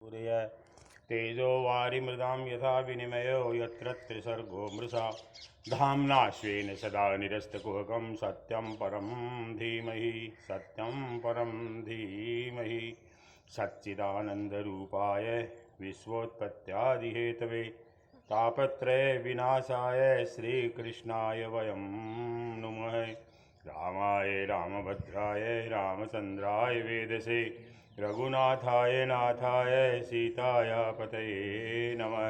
सूर्य तेजो वारिमृदां यथा विनिमयो यत्र त्रिसर्गो मृषा धाम्ना स्वेन सदा निरस्तकुहकं सत्यं परं धीमहि सच्चिदानन्दरूपाय विश्वोत्पत्त्यादिहेतवे तापत्रय विनाशाय श्रीकृष्णाय वयं नुमः। रामाय रामभद्राय रामचन्द्राय वेदसे रघुनाथाय नाथाय सीताय पतये नमः।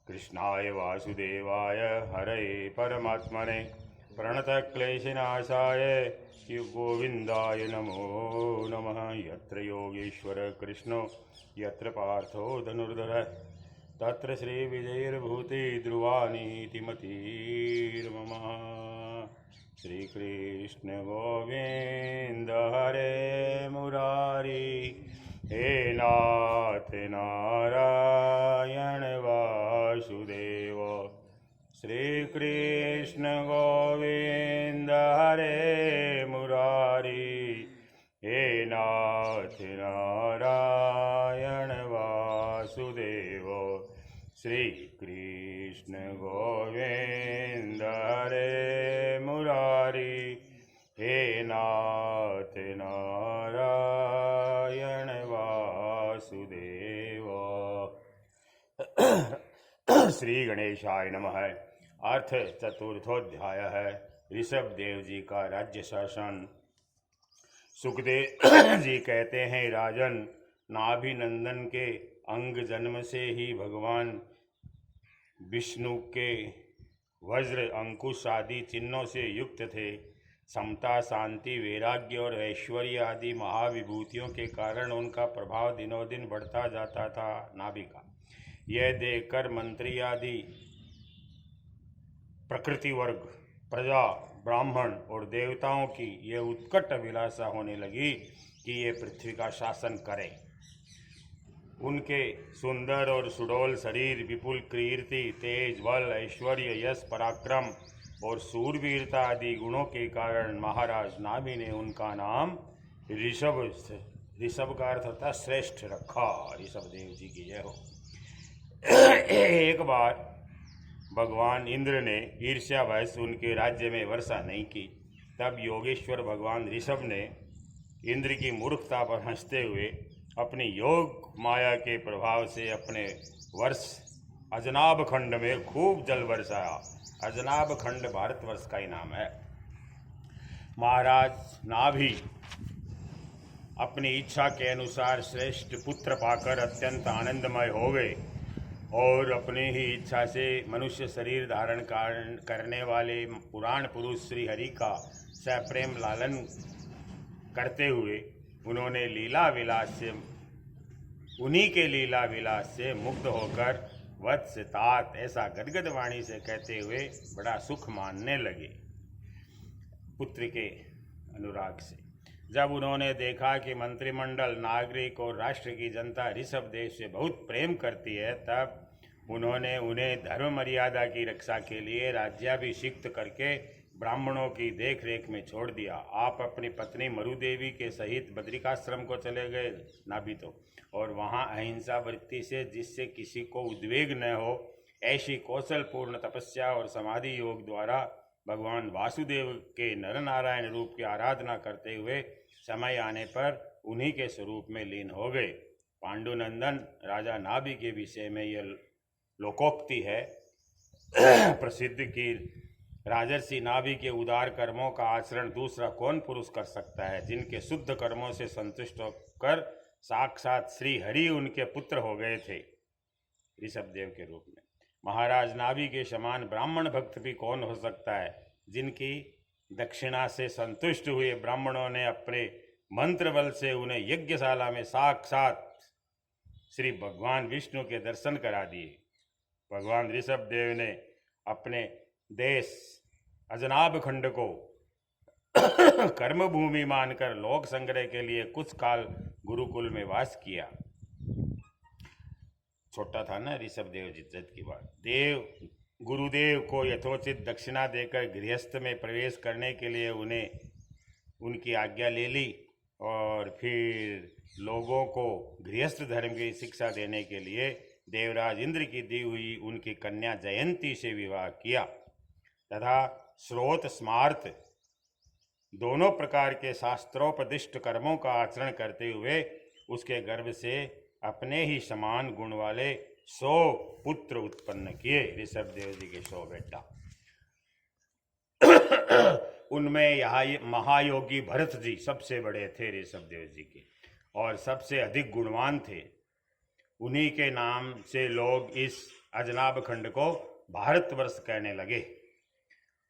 कृष्णाय वासुदेवाय हरये परमात्मने प्रणतक्लेशनाशाय गोविन्दाय नमो नमः। यत्र योगेश्वर कृष्णो यत्र पार्थो धनुर्धरः तत्र श्रीविजयैर्भूति ध्रुवानीति मतिर्मम। श्रीकृष्ण गोविंद हरे मुरारी हे नाथ नारायण वासुदेव। श्रीकृष्ण गोविंद हरे मुरारी हे नाथ नारायण वासुदेव। श्रीकृष्ण गोविंद हरे मुरारी हे नाथ नारायण वासुदेव। श्री गणेशाय नमः। अर्थ चतुर्थोध्याय है। ऋषभ देव जी का राज्य शासन। सुखदेव जी कहते हैं, राजन, नाभिनंदन के अंग जन्म से ही भगवान विष्णु के वज्र अंकुश आदि चिन्हों से युक्त थे। समता, शांति, वैराग्य और ऐश्वर्य आदि महाविभूतियों के कारण उनका प्रभाव दिनों दिन बढ़ता जाता था। नाभि का यह देखकर मंत्री आदि प्रकृति वर्ग, प्रजा, ब्राह्मण और देवताओं की यह उत्कट अभिलाषा होने लगी कि ये पृथ्वी का शासन करें। उनके सुंदर और सुडौल शरीर, विपुल कीर्ति, तेज, बल, ऐश्वर्य, यश, पराक्रम और सूरवीरता आदि गुणों के कारण महाराज नाभि ने उनका नाम ऋषभ का अर्थ था श्रेष्ठ रखा। ऋषभ देव जी की जय हो। एक बार भगवान इंद्र ने ईर्ष्यावश उनके राज्य में वर्षा नहीं की। तब योगेश्वर भगवान ऋषभ ने इंद्र की मूर्खता पर हंसते हुए अपनी योग माया के प्रभाव से अपने वर्ष अजनाब खंड में खूब जल बरसाया। अजनाब खंड भारतवर्ष का ही नाम है। महाराज नाभि अपनी इच्छा के अनुसार श्रेष्ठ पुत्र पाकर अत्यंत आनंदमय हो गए और अपनी ही इच्छा से मनुष्य शरीर धारण करने वाले पुराण पुरुष श्री हरि का सप्रेम लालन करते हुए उन्होंने उन्हीं के लीला विलास से मुग्ध होकर वत्स, तात ऐसा गदगद वाणी से कहते हुए बड़ा सुख मानने लगे पुत्र के अनुराग से। जब उन्होंने देखा कि मंत्रिमंडल, नागरिक और राष्ट्र की जनता ऋषभ देव से बहुत प्रेम करती है, तब उन्होंने उन्हें धर्म मर्यादा की रक्षा के लिए राज्याभिषिक्त करके ब्राह्मणों की देख रेख में छोड़ दिया। आप अपनी पत्नी मरुदेवी के सहित बद्रिकाश्रम को चले गए नाभि तो, और वहाँ अहिंसा वृत्ति से जिससे किसी को उद्वेग न हो ऐसी कौशलपूर्ण तपस्या और समाधि योग द्वारा भगवान वासुदेव के नर नारायण रूप की आराधना करते हुए समय आने पर उन्हीं के स्वरूप में लीन हो गए। पांडुनंदन राजा नाभि के विषय में यह लोकोक्ति है प्रसिद्ध कि राजर्षि नाभि के उदार कर्मों का आचरण दूसरा कौन पुरुष कर सकता है। जिनके शुद्ध कर्मों से संतुष्ट होकर साक्षात श्री हरि उनके पुत्र हो गए थे ऋषभ देव के रूप में। महाराज नाभि के समान ब्राह्मण भक्त भी कौन हो सकता है। जिनकी दक्षिणा से संतुष्ट हुए ब्राह्मणों ने अपने मंत्र बल से उन्हें यज्ञशाला में साक्षात श्री भगवान विष्णु के दर्शन करा दिए। भगवान ऋषभ देव ने अपने देश अजनाब खंड को कर्मभूमि मानकर लोक संग्रह के लिए कुछ काल गुरुकुल में वास किया। छोटा था ना ऋषभ देव जिज्जत की बात। गुरुदेव को यथोचित दक्षिणा देकर गृहस्थ में प्रवेश करने के लिए उन्हें उनकी आज्ञा ले ली। और फिर लोगों को गृहस्थ धर्म की शिक्षा देने के लिए देवराज इंद्र की दी हुई उनकी कन्या जयंती से विवाह किया तथा श्रोत स्मार्त दोनों प्रकार के शास्त्रोपदिष्ट कर्मों का आचरण करते हुए उसके गर्भ से अपने ही समान गुण वाले 100 पुत्र उत्पन्न किए। ऋषभ देव जी के 100 बेटा। उनमें यहाँ महायोगी भरत जी सबसे बड़े थे ऋषभ देव जी के, और सबसे अधिक गुणवान थे। उन्हीं के नाम से लोग इस अजनाब खंड को भारतवर्ष कहने लगे।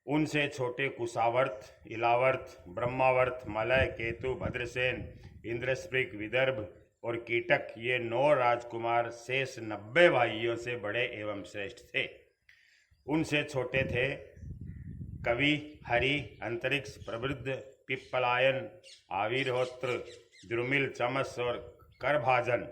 उनसे छोटे कुशावर्त, इलावर्त, ब्रह्मावर्त, मलय, केतु, भद्रसेन, इंद्रस्पृक, विदर्भ और कीटक, ये 9 राजकुमार शेष 90 भाइयों से बड़े एवं श्रेष्ठ थे। उनसे छोटे थे कवि, हरि, अंतरिक्ष, प्रवृद्ध, पिप्पलायन, आविर्होत्र, द्रुमिल, चमस और करभाजन।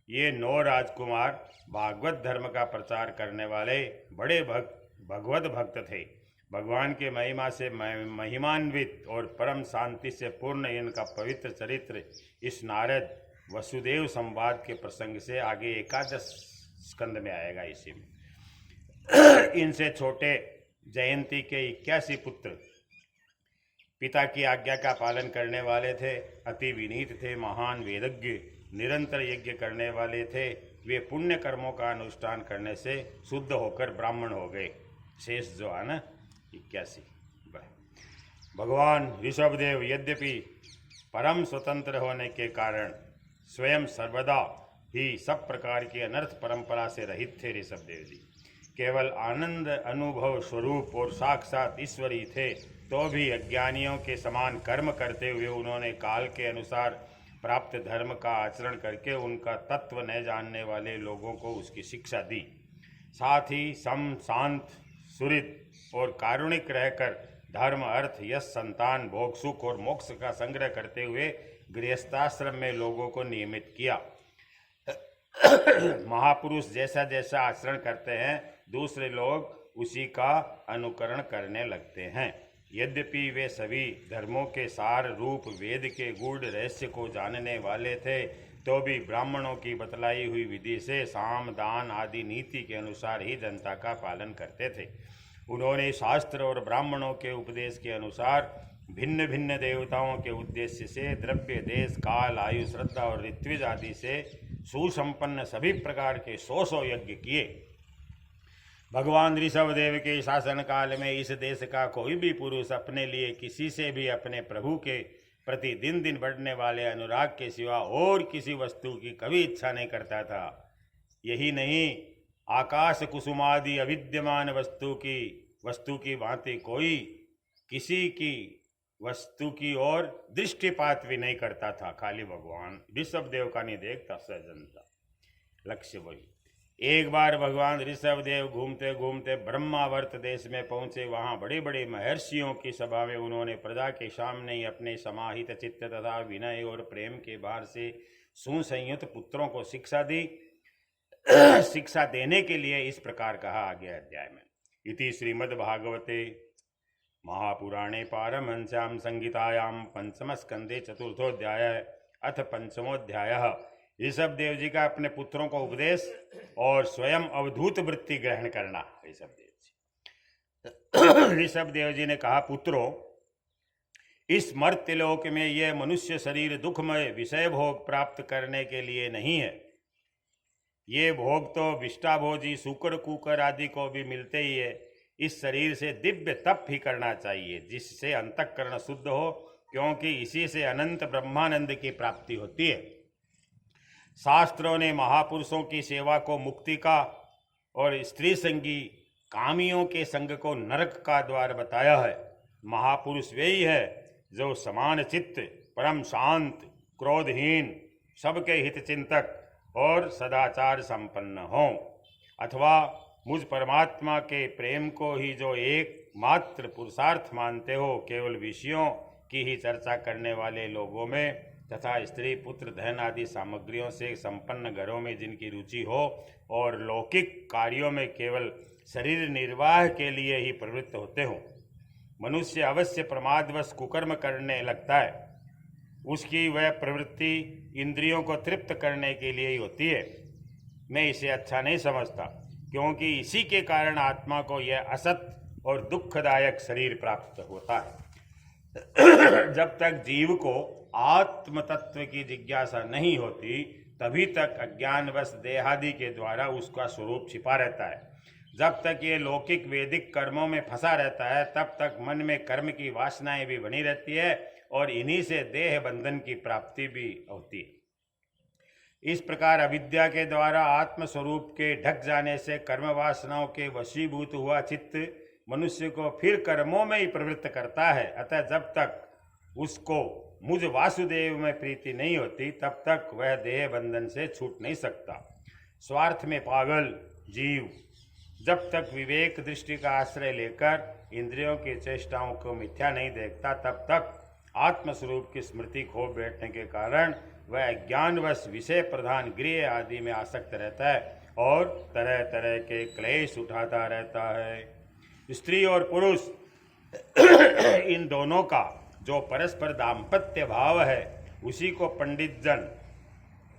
ये 9 राजकुमार भागवत धर्म का प्रचार करने वाले बड़े भगवत भक्त थे। भगवान के महिमा से महिमान्वित और परम शांति से पूर्ण इनका पवित्र चरित्र इस नारद वसुदेव संवाद के प्रसंग से आगे 11 स्कंद में आएगा। इसी में इनसे छोटे जयंती के 81 पुत्र पिता की आज्ञा का पालन करने वाले थे, अति विनीत थे, महान वेदज्ञ, निरंतर यज्ञ करने वाले थे। वे पुण्य कर्मों का अनुष्ठान करने से शुद्ध होकर ब्राह्मण हो गए। शेष जो है ना 81। भगवान ऋषभदेव यद्यपि परम स्वतंत्र होने के कारण स्वयं सर्वदा ही सब प्रकार की अनर्थ परंपरा से रहित थे। ऋषभदेव जी केवल आनंद अनुभव स्वरूप और साक्षात ईश्वर ही थे, तो भी अज्ञानियों के समान कर्म करते हुए उन्होंने काल के अनुसार प्राप्त धर्म का आचरण करके उनका तत्व न जानने वाले लोगों को उसकी शिक्षा दी। साथ ही सम, शांत, सुहृद और कारुणिक रहकर धर्म, अर्थ, यश, संतान, भोग, सुख और मोक्ष का संग्रह करते हुए गृहस्थाश्रम में लोगों को नियमित किया। महापुरुष जैसा जैसा आचरण करते हैं दूसरे लोग उसी का अनुकरण करने लगते हैं। यद्यपि वे सभी धर्मों के सार रूप वेद के गूढ़ रहस्य को जानने वाले थे, तो भी ब्राह्मणों की बतलाई हुई विधि से साम, दान आदि नीति के अनुसार ही जनता का पालन करते थे। उन्होंने शास्त्र और ब्राह्मणों के उपदेश के अनुसार भिन्न भिन्न देवताओं के उद्देश्य से द्रव्य, देश, काल, आयु, श्रद्धा और ऋत्विज आदि से सुसंपन्न सभी प्रकार के 100 यज्ञ किए। भगवान ऋषभदेव के शासन काल में इस देश का कोई भी पुरुष अपने लिए किसी से भी अपने प्रभु के प्रति दिन दिन बढ़ने वाले अनुराग के सिवा और किसी वस्तु की कभी इच्छा नहीं करता था। यही नहीं, आकाश कुसुमादि अविद्यमान वस्तु की भांति कोई किसी की वस्तु की ओर दृष्टिपात भी नहीं करता था। खाली भगवान ऋषभदेव का नहीं देखता सज्जन था। लक्ष्य वही। एक बार भगवान ऋषभदेव घूमते घूमते ब्रह्मावर्त देश में पहुंचे। वहां बड़े बड़े महर्षियों की सभा में उन्होंने प्रजा के सामने ही अपने समाहित चित्त तथा विनय और प्रेम के भार से सुसंयुक्त पुत्रों को शिक्षा दी। शिक्षा देने के लिए इस प्रकार कहा आगे अध्याय में। इति श्रीमद्भागवते महापुराणे पारमहंस्यां संहितायां पंचम स्कंदे चतुर्थोध्याय अथ पंचमोध्याय। ऋषभदेव जी का अपने पुत्रों को उपदेश और स्वयं अवधूत वृत्ति ग्रहण करना। ऋषभदेव जी ने कहा, पुत्रों, इस मर्त्यलोक में यह मनुष्य शरीर दुखमय विषय भोग प्राप्त करने के लिए नहीं है। ये भोग तो विष्टाभोजी सूकर कुकर आदि को भी मिलते ही है। इस शरीर से दिव्य तप ही करना चाहिए, जिससे अंतःकरण शुद्ध हो, क्योंकि इसी से अनंत ब्रह्मानंद की प्राप्ति होती है। शास्त्रों ने महापुरुषों की सेवा को मुक्ति का और स्त्री संगी कामियों के संग को नरक का द्वार बताया है। महापुरुष वे ही है जो समान चित्त, परम शांत, क्रोधहीन, सबके हित चिंतक और सदाचार संपन्न हों, अथवा मुझ परमात्मा के प्रेम को ही जो एकमात्र पुरुषार्थ मानते हो। केवल विषयों की ही चर्चा करने वाले लोगों में तथा स्त्री, पुत्र, धन आदि सामग्रियों से संपन्न घरों में जिनकी रुचि हो और लौकिक कार्यों में केवल शरीर निर्वाह के लिए ही प्रवृत्त होते हो। मनुष्य अवश्य प्रमादवश कुकर्म करने लगता है। उसकी वह प्रवृत्ति इंद्रियों को तृप्त करने के लिए ही होती है। मैं इसे अच्छा नहीं समझता, क्योंकि इसी के कारण आत्मा को यह असत और दुखदायक शरीर प्राप्त होता है। जब तक जीव को आत्म तत्व की जिज्ञासा नहीं होती, तभी तक अज्ञानवश देहादि के द्वारा उसका स्वरूप छिपा रहता है। जब तक ये लौकिक वैदिक कर्मों में फंसा रहता है, तब तक मन में कर्म की वासनाएं भी बनी रहती है और इन्हीं से देह बंधन की प्राप्ति भी होती है। इस प्रकार अविद्या के द्वारा आत्म स्वरूप के ढक जाने से कर्म वासनाओं के वशीभूत हुआ चित्त मनुष्य को फिर कर्मों में ही प्रवृत्त करता है। अतः जब तक उसको मुझ वासुदेव में प्रीति नहीं होती, तब तक वह देह बंधन से छूट नहीं सकता। स्वार्थ में पागल जीव जब तक विवेक दृष्टि का आश्रय लेकर इंद्रियों की चेष्टाओं को मिथ्या नहीं देखता, तब तक आत्मस्वरूप की स्मृति खो बैठने के कारण वह अज्ञानवश विषय प्रधान गृह आदि में आसक्त रहता है और तरह तरह के क्लेश उठाता रहता है। स्त्री और पुरुष इन दोनों का जो परस्पर दाम्पत्य भाव है, उसी को पंडित जन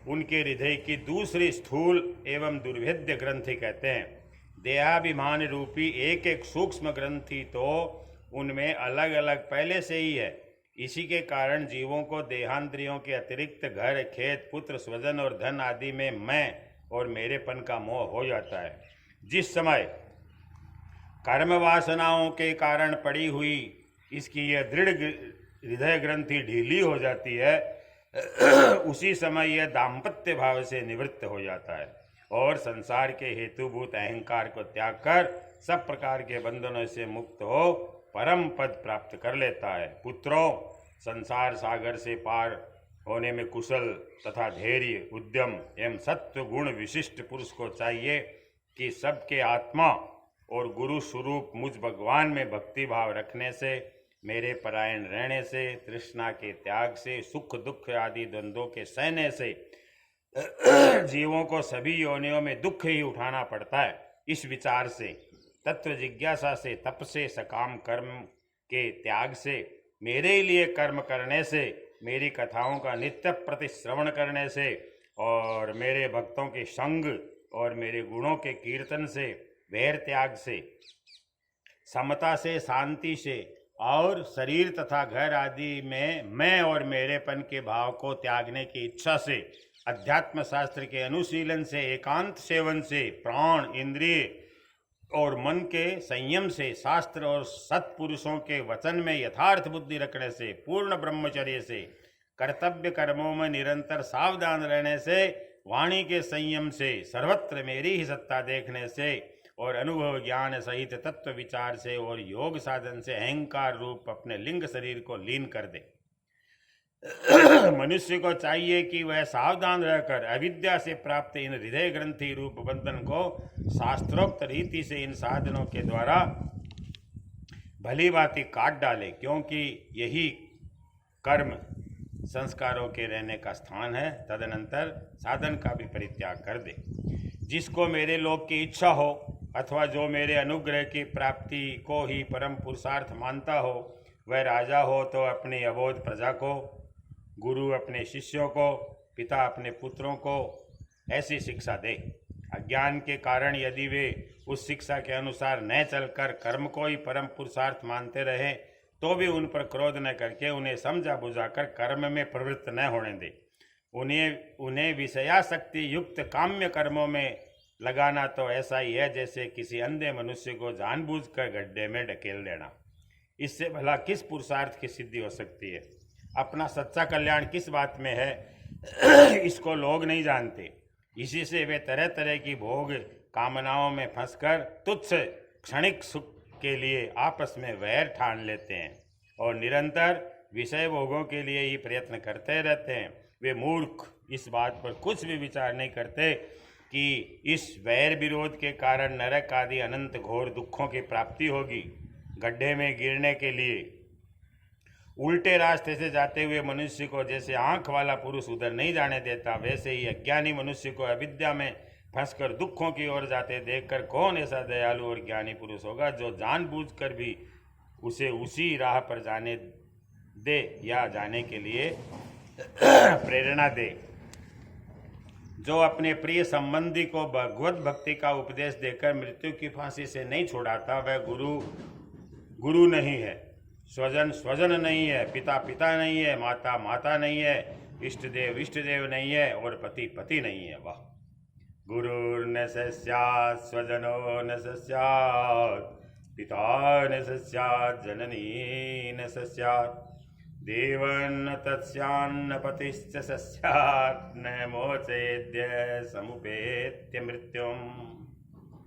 उनके हृदय की दूसरी स्थूल एवं दुर्भेद्य ग्रंथि कहते हैं। देहाभिमान रूपी एक एक सूक्ष्म ग्रंथि तो उनमें अलग अलग पहले से ही है। इसी के कारण जीवों को देहांतरियों के अतिरिक्त घर, खेत, पुत्र, स्वजन और धन आदि में मैं और मेरेपन का मोह हो जाता है। जिस समय कर्म वासनाओं के कारण पड़ी हुई इसकी यह दृढ़ हृदय ग्रंथि ढीली हो जाती है, उसी समय यह दाम्पत्य भाव से निवृत्त हो जाता है और संसार के हेतुभूत अहंकार को त्याग कर सब प्रकार के बंधनों से मुक्त हो परम पद प्राप्त कर लेता है। पुत्रों, संसार सागर से पार होने में कुशल तथा धैर्य, उद्यम एवं सत्व गुण विशिष्ट पुरुष को चाहिए कि सबके आत्मा और गुरु स्वरूप मुझ भगवान में भक्ति भाव रखने से, मेरे परायण रहने से, तृष्णा के त्याग से, सुख दुख आदि द्वंद्वों के सहने से जीवों को सभी योनियों में दुख ही उठाना पड़ता है। इस विचार से, तत्व जिज्ञासा से, तप से, सकाम कर्म के त्याग से, मेरे लिए कर्म करने से, मेरी कथाओं का नित्य प्रति श्रवण करने से और मेरे भक्तों के संग और मेरे गुणों के कीर्तन से, वैर त्याग से, समता से, शांति से और शरीर तथा घर आदि में मैं और मेरेपन के भाव को त्यागने की इच्छा से, अध्यात्म शास्त्र के अनुशीलन से, एकांत सेवन से, प्राण, इंद्रिय और मन के संयम से, शास्त्र और सत्पुरुषों के वचन में यथार्थ बुद्धि रखने से, पूर्ण ब्रह्मचर्य से, कर्तव्य कर्मों में निरंतर सावधान रहने से, वाणी के संयम से, सर्वत्र मेरी ही सत्ता देखने से और अनुभव ज्ञान सहित तत्व विचार से और योग साधन से अहंकार रूप अपने लिंग शरीर को लीन कर दे। मनुष्य को चाहिए कि वह सावधान रहकर अविद्या से प्राप्त इन हृदय ग्रंथि रूप बंधन को शास्त्रोक्त रीति से इन साधनों के द्वारा भली भांति काट डाले, क्योंकि यही कर्म संस्कारों के रहने का स्थान है। तदनंतर साधन का भी परित्याग कर दे। जिसको मेरे लोक की इच्छा हो अथवा जो मेरे अनुग्रह की प्राप्ति को ही परम पुरुषार्थ मानता हो, वह राजा हो तो अपनी अबोध प्रजा को, गुरु अपने शिष्यों को, पिता अपने पुत्रों को ऐसी शिक्षा दे। अज्ञान के कारण यदि वे उस शिक्षा के अनुसार न चलकर कर्म को ही परम पुरुषार्थ मानते रहें, तो भी उन पर क्रोध न करके उन्हें समझा बुझाकर कर्म में प्रवृत्त न होने दे। उन्हें विषयासक्ति युक्त काम्य कर्मों में लगाना तो ऐसा ही है जैसे किसी अंधे मनुष्य को जानबूझकर गड्ढे में ढकेल देना। इससे भला किस पुरुषार्थ की सिद्धि हो सकती है? अपना सच्चा कल्याण किस बात में है, इसको लोग नहीं जानते। इसी से वे तरह तरह की भोग कामनाओं में फंसकर तुच्छ क्षणिक सुख के लिए आपस में वैर ठान लेते हैं और निरंतर विषय भोगों के लिए ही प्रयत्न करते रहते हैं। वे मूर्ख इस बात पर कुछ भी विचार नहीं करते कि इस वैर विरोध के कारण नरक आदि अनंत घोर दुखों की प्राप्ति होगी। गड्ढे में गिरने के लिए उल्टे रास्ते से जाते हुए मनुष्य को जैसे आंख वाला पुरुष उधर नहीं जाने देता, वैसे ही अज्ञानी मनुष्य को अविद्या में फंसकर दुखों की ओर जाते देखकर कौन ऐसा दयालु और ज्ञानी पुरुष होगा जो जानबूझकर भी उसे उसी राह पर जाने दे या जाने के लिए प्रेरणा दे। जो अपने प्रिय संबंधी को भगवत भक्ति का उपदेश देकर मृत्यु की फांसी से नहीं छुड़ाता वह गुरु नहीं है, स्वजन स्वजन नहीं है, पिता पिता नहीं है, माता माता नहीं है, इष्ट देव नहीं है और पति पति नहीं है। वाह। गुरुर्न स्यात् स्वजनो न स्यात्, पिता न स्यात्, जननी न स्यात्, देवन्न तत्स्यान्न पतिश्च स्यात्, न मोचेद्य समुपेत्य मृत्युम।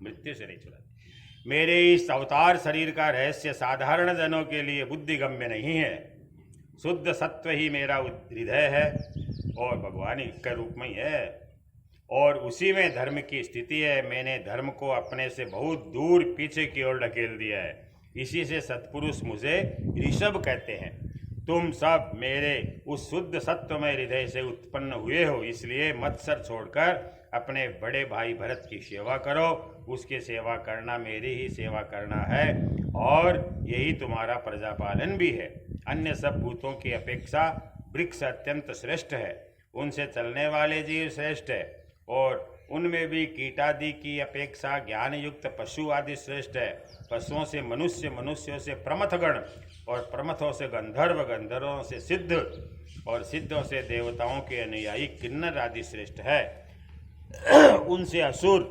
मृत्यु से नहीं छुड़ा। मेरे इस अवतार शरीर का रहस्य साधारण जनों के लिए बुद्धिगम्य नहीं है। शुद्ध सत्व ही मेरा हृदय है और भगवान के रूप में ही है और उसी में धर्म की स्थिति है। मैंने धर्म को अपने से बहुत दूर पीछे की ओर ढकेल दिया है। इसी से सत्पुरुष मुझे ऋषभ कहते हैं। तुम सब मेरे उस शुद्ध सत्वमय हृदय से उत्पन्न हुए हो, इसलिए मत्सर छोड़कर अपने बड़े भाई भरत की सेवा करो। उसकी सेवा करना मेरी ही सेवा करना है और यही तुम्हारा प्रजापालन भी है। अन्य सब भूतों की अपेक्षा वृक्ष अत्यंत श्रेष्ठ है, उनसे चलने वाले जीव श्रेष्ठ है और उनमें भी कीटादि की अपेक्षा ज्ञान युक्त पशु आदि श्रेष्ठ है। पशुओं से मनुष्य, मनुष्यों से प्रमथगण और प्रमथों से गंधर्व, गंधर्वों से सिद्ध और सिद्धों से देवताओं के अनुयायी किन्नर आदि श्रेष्ठ है। उनसे असुर,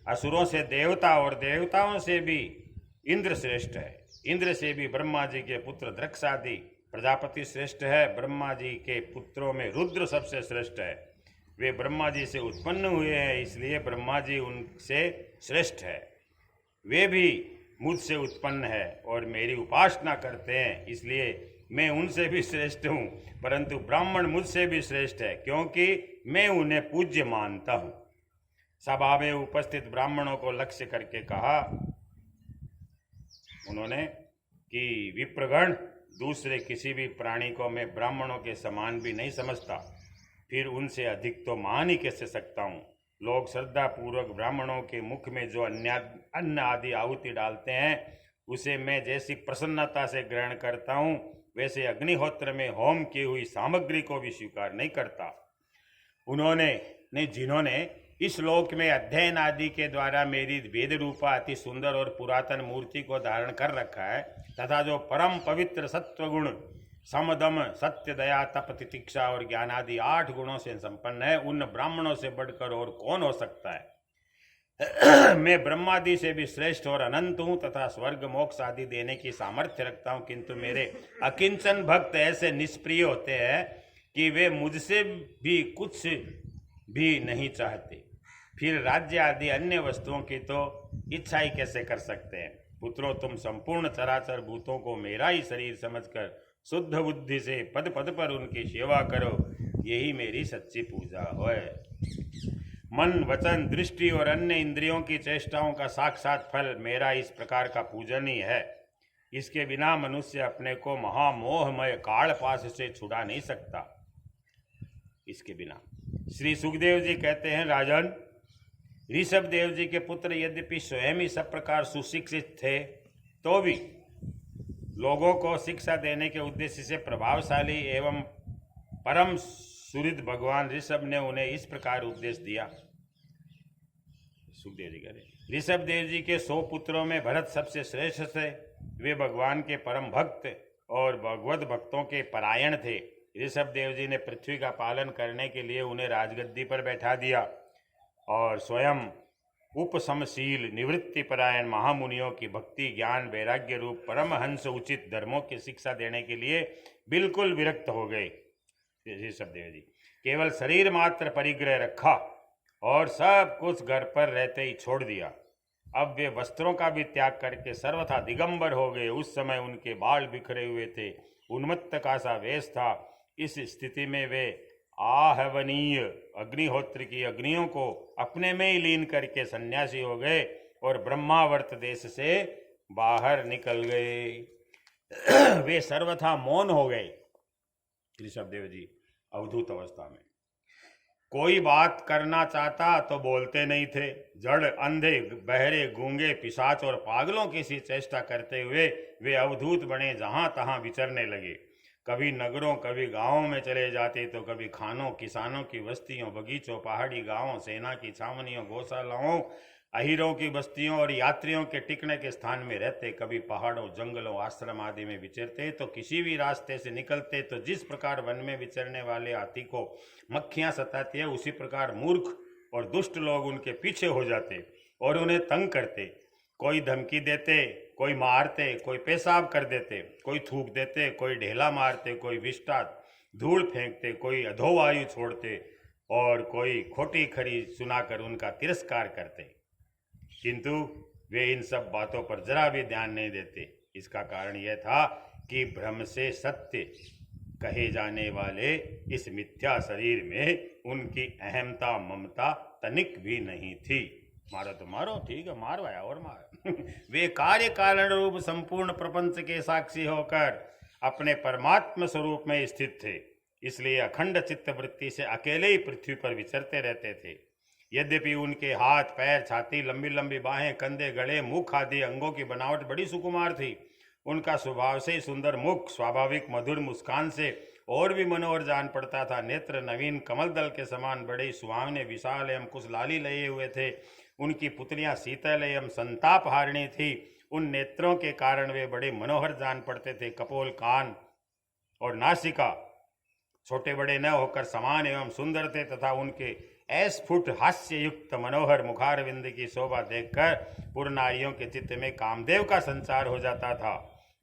असुरों से देवता और देवताओं से भी इंद्र श्रेष्ठ है। इंद्र से भी ब्रह्मा जी के पुत्र दृक्ष आदि प्रजापति श्रेष्ठ है। ब्रह्मा जी के पुत्रों में रुद्र सबसे श्रेष्ठ है। वे ब्रह्मा जी से उत्पन्न हुए हैं, इसलिए ब्रह्मा जी उनसे श्रेष्ठ है। वे भी मुझसे उत्पन्न है और मेरी उपासना करते हैं, इसलिए मैं उनसे भी श्रेष्ठ हूँ। परंतु ब्राह्मण मुझसे भी श्रेष्ठ है क्योंकि मैं उन्हें पूज्य मानता हूँ। सभा में उपस्थित ब्राह्मणों को लक्ष्य करके कहा उन्होंने कि विप्रगण, दूसरे किसी भी प्राणी को मैं ब्राह्मणों के समान भी नहीं समझता, फिर उनसे अधिक तो मान ही कैसे सकता हूँ। लोग श्रद्धा पूर्वक ब्राह्मणों के मुख में जो अन्न आदि आहुति डालते हैं उसे मैं जैसी प्रसन्नता से ग्रहण करता हूँ, वैसे अग्निहोत्र में होम की हुई सामग्री को भी स्वीकार नहीं करता। जिन्होंने इस लोक में अध्ययन आदि के द्वारा मेरी वेद रूपा अति सुंदर और पुरातन मूर्ति को धारण कर रखा है तथा जो परम पवित्र सत्वगुण समदम, सत्य, दया, तप, तितिक्षा और ज्ञान आदि 8 गुणों से संपन्न है, उन ब्राह्मणों से बढ़कर और कौन हो सकता है। मैं ब्रह्मादि से भी श्रेष्ठ और अनंत हूँ तथा स्वर्ग मोक्ष आदि देने की सामर्थ्य रखता हूँ, किंतु मेरे अकिंचन भक्त ऐसे निष्प्रिय होते हैं कि वे मुझसे भी कुछ भी नहीं चाहते। फिर राज्य आदि अन्य वस्तुओं की तो इच्छा ही कैसे कर सकते हैं। पुत्रों, तुम संपूर्ण चराचर भूतों को मेरा ही शरीर समझकर शुद्ध बुद्धि से पद पद पर उनकी सेवा करो, यही मेरी सच्ची पूजा है। मन, वचन, दृष्टि और अन्य इंद्रियों की चेष्टाओं का साक्षात फल मेरा इस प्रकार का पूजन ही है। इसके बिना मनुष्य अपने को महामोहमय कालपाश से छुड़ा नहीं सकता। इसके बिना श्री सुखदेव जी कहते हैं, राजन, ऋषभ देव जी के पुत्र यद्यपि स्वयं ही सब प्रकार सुशिक्षित थे तो भी लोगों को शिक्षा देने के उद्देश्य से प्रभावशाली एवं परम सुहृद भगवान ऋषभ ने उन्हें इस प्रकार उपदेश दिया। सुखदेव जी कह ऋषभ देव जी के 100 पुत्रों में भरत सबसे श्रेष्ठ थे। वे भगवान के परम भक्त और भगवत भक्तों के परायण थे। ऋषभ देव जी ने पृथ्वी का पालन करने के लिए उन्हें राजगद्दी पर बैठा दिया और स्वयं उपशमशील, निवृत्ति परायण महामुनियों की भक्ति, ज्ञान, वैराग्य रूप परमहंस उचित धर्मों की शिक्षा देने के लिए बिल्कुल विरक्त हो गए। ऋषभ देव जी केवल शरीर मात्र परिग्रह रखा और सब कुछ घर पर रहते ही छोड़ दिया। अब वे वस्त्रों का भी त्याग करके सर्वथा दिगंबर हो गए। उस समय उनके बाल बिखरे हुए थे, उन्मत्त का सा वेश था। इस स्थिति में वे आहवनीय अग्निहोत्र की अग्नियों को अपने में ही लीन करके सन्यासी हो गए और ब्रह्मावर्त देश से बाहर निकल गए। वे सर्वथा मौन हो गए। ऋषभ देव जी अवधूत अवस्था में कोई बात करना चाहता तो बोलते नहीं थे। जड़, अंधे, बहरे, गूंगे, पिशाच और पागलों की सी चेष्टा करते हुए वे अवधूत बने जहां तहां विचरने लगे। कभी नगरों कभी गांवों में चले जाते तो कभी खानों किसानों की बस्तियों बगीचों पहाड़ी गांवों सेना की छावनियों गौशालाओं अहीरों की बस्तियों और यात्रियों के टिकने के स्थान में रहते। कभी पहाड़ों जंगलों आश्रम आदि में विचरते तो किसी भी रास्ते से निकलते तो जिस प्रकार वन में विचरने वाले हाथी को मक्खियां सताती है उसी प्रकार मूर्ख और दुष्ट लोग उनके पीछे हो जाते और उन्हें तंग करते। कोई धमकी देते, कोई मारते, कोई पेशाब कर देते, कोई थूक देते, कोई ढेला मारते, कोई विष्टा धूल फेंकते, कोई अधोवायु छोड़ते और कोई खोटी खरी सुनाकर उनका तिरस्कार करते। किंतु वे इन सब बातों पर जरा भी ध्यान नहीं देते। इसका कारण यह था कि भ्रम से सत्य कहे जाने वाले इस मिथ्या शरीर में उनकी अहमता ममता तनिक भी नहीं थी। मारो तो मारो, ठीक है, मारो या और मारो। वे कार्य कारण रूप संपूर्ण प्रपंच के साक्षी होकर अपने परमात्म स्वरूप में स्थित थे, इसलिए अखंड चित्त वृत्ति से अकेले ही पृथ्वी पर विचरते रहते थे। यद्यपि उनके हाथ पैर छाती लंबी लंबी बाहें कंधे गले मुख आदि अंगों की बनावट बड़ी सुकुमार थी, उनका स्वभाव से सुंदर मुख स्वाभाविक मधुर मुस्कान से और भी मनोहर जान पड़ता था। नेत्र नवीन कमल दल के समान बड़े सुहावने विशाल एवं कुछ लाली लये हुए थे। उनकी पुतलियां शीतल एवं संताप हारिणी थी। उन नेत्रों के कारण वे बड़े मनोहर जान पड़ते थे। कपोल कान और नासिका छोटे बड़े न होकर समान एवं सुंदर थे तथा उनके अस्फुट हास्य युक्त मनोहर मुखारविंद की शोभा देखकर पूर्ण नारियों के चित्त में कामदेव का संचार हो जाता था।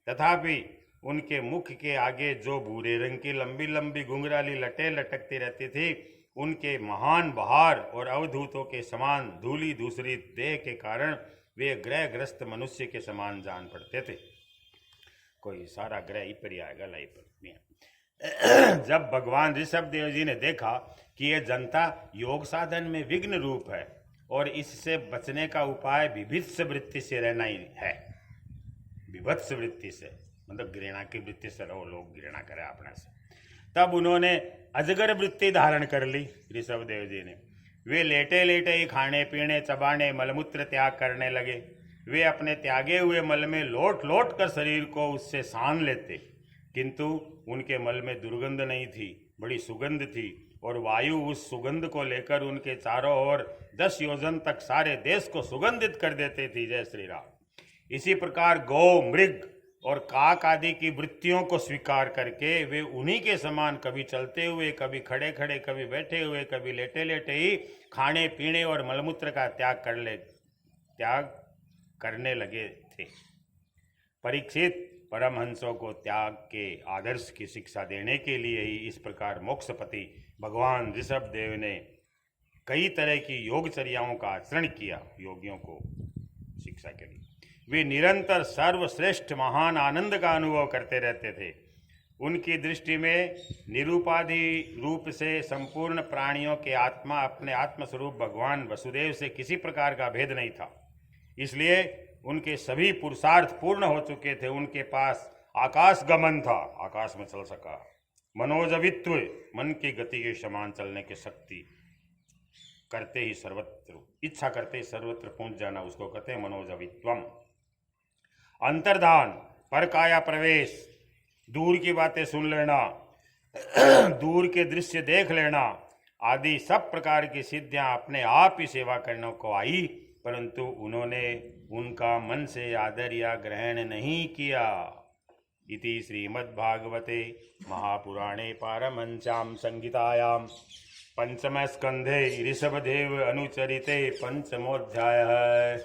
तथापि उनके मुख के आगे जो भूरे रंग की लंबी लंबी घुंघराली लटें लटकती रहती थी, उनके महान बहार और अवधूतों के समान धूली दूसरी देह के कारण वे ग्रहग्रस्त मनुष्य के समान जान पड़ते थे। कोई सारा ग्रह ही पर आएगा लाई पर। जब भगवान ऋषभ देव जी ने देखा कि यह जनता योग साधन में विघ्न रूप है और इससे बचने का उपाय विभत्स वृत्ति से रहना ही है। विभत्स वृत्ति से मतलब घृणा की वृत्ति से रहो, लोग घृणा करें अपने से। तब उन्होंने अजगर वृत्ति धारण कर ली ऋषभ देव जी ने। वे लेटे लेटे ही खाने पीने चबाने मलमूत्र त्याग करने लगे। वे अपने त्यागे हुए मल में लौट लौट कर शरीर को उससे सान लेते, किंतु उनके मल में दुर्गंध नहीं थी, बड़ी सुगंध थी और वायु उस सुगंध को लेकर उनके चारों ओर 10 योजन तक सारे देश को सुगंधित कर देती थी। जय श्री राम। इसी प्रकार गौ मृग और काक आदि की वृत्तियों को स्वीकार करके वे उन्हीं के समान कभी चलते हुए, कभी खड़े खड़े, कभी बैठे हुए, कभी लेटे लेटे ही खाने पीने और मलमूत्र का त्याग करने लगे थे। परीक्षित परमहंसों को त्याग के आदर्श की शिक्षा देने के लिए ही इस प्रकार मोक्षपति भगवान ऋषभ देव ने कई तरह की योगचर्याओं का आचरण किया। योगियों को शिक्षा के लिए वे निरंतर सर्वश्रेष्ठ महान आनंद का अनुभव करते रहते थे। उनकी दृष्टि में निरूपाधि रूप से संपूर्ण प्राणियों के आत्मा अपने आत्मस्वरूप भगवान वसुदेव से किसी प्रकार का भेद नहीं था, इसलिए उनके सभी पुरुषार्थ पूर्ण हो चुके थे। उनके पास आकाश गमन था, आकाश में चल सका। मनोजवित्व, मन की गति के समान चलने की शक्ति, करते ही सर्वत्र, इच्छा करते ही सर्वत्र पहुंच जाना, उसको कहते हैं मनोजवित्वम। अंतर्धान, परकाया प्रवेश, दूर की बातें सुन लेना, दूर के दृश्य देख लेना आदि सब प्रकार की सिद्धियां अपने आप ही सेवा करने को आई, परंतु उन्होंने उनका मन से आदर या ग्रहण नहीं किया। इति श्रीमद्भागवते महापुराणे पारमहंस्यां संहितायां पंचम स्कंधे ऋषभदेव अनुचरिते पंचमोऽध्यायः।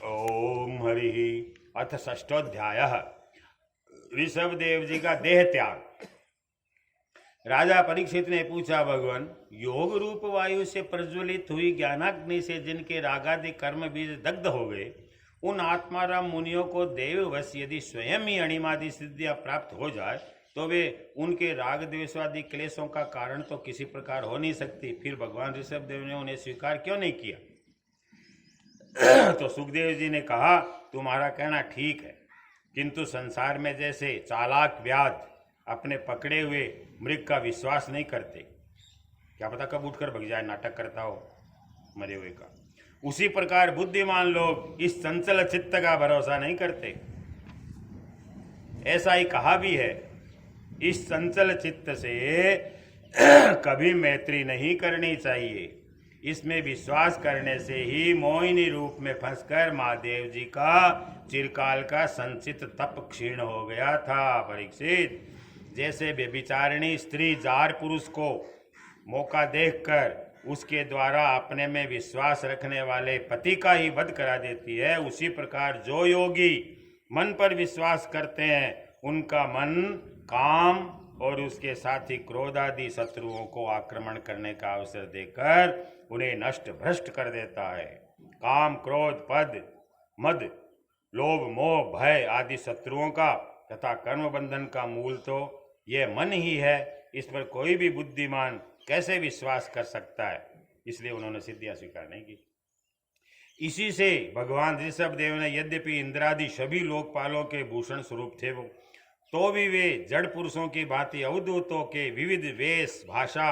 ओम हरि। अथ षष्ठोऽध्यायः। ऋषभदेव जी का देह त्याग। राजा परीक्षित ने पूछा, भगवान, योग रूप वायु से प्रज्वलित हुई ज्ञानाग्नि से जिनके रागादि कर्म बीज दग्ध हो गए, उन आत्माराम मुनियों को देववश यदि स्वयं ही अणिमादि सिद्धियां प्राप्त हो जाए तो वे उनके राग द्वेषादि क्लेशों का कारण तो किसी प्रकार हो नहीं सकती, फिर भगवान ऋषभ देव ने उन्हें स्वीकार क्यों नहीं किया? तो सुखदेव जी ने कहा, तुम्हारा कहना ठीक है, किंतु संसार में जैसे चालाक व्याध अपने पकड़े हुए मृग का विश्वास नहीं करते, क्या पता कब उठकर भग जाए, नाटक करता हो मरे हुए का, उसी प्रकार बुद्धिमान लोग इस चंचल चित्त का भरोसा नहीं करते। ऐसा ही कहा भी है, इस चंचल चित्त से कभी मैत्री नहीं करनी चाहिए। इसमें विश्वास करने से ही मोहिनी रूप में फंसकर महादेव जी का चिरकाल का संचित तप क्षीण हो गया था। परीक्षित, जैसे व्यभिचारिणी स्त्री जार पुरुष को मौका देखकर उसके द्वारा अपने में विश्वास रखने वाले पति का ही वध करा देती है, उसी प्रकार जो योगी मन पर विश्वास करते हैं उनका मन काम और उसके साथ ही क्रोध आदि शत्रुओं को आक्रमण करने का अवसर देकर उन्हें नष्ट भ्रष्ट कर देता है। काम, क्रोध, पद, मद, लोभ, मोह, भय आदि शत्रुओं का तथा कर्म बंधन का मूल तो ये मन ही है। इस पर कोई भी बुद्धिमान कैसे विश्वास कर सकता है? इसलिए उन्होंने सिद्धियां स्वीकार नहीं की। इसी से भगवान ऋषभ देव ने यद्यपि इंद्रादि सभी लोकपालों के भूषण स्वरूप थे वो, तो भी वे जड़ पुरुषों की भांति अवधूतों के विविध वेश, भाषा,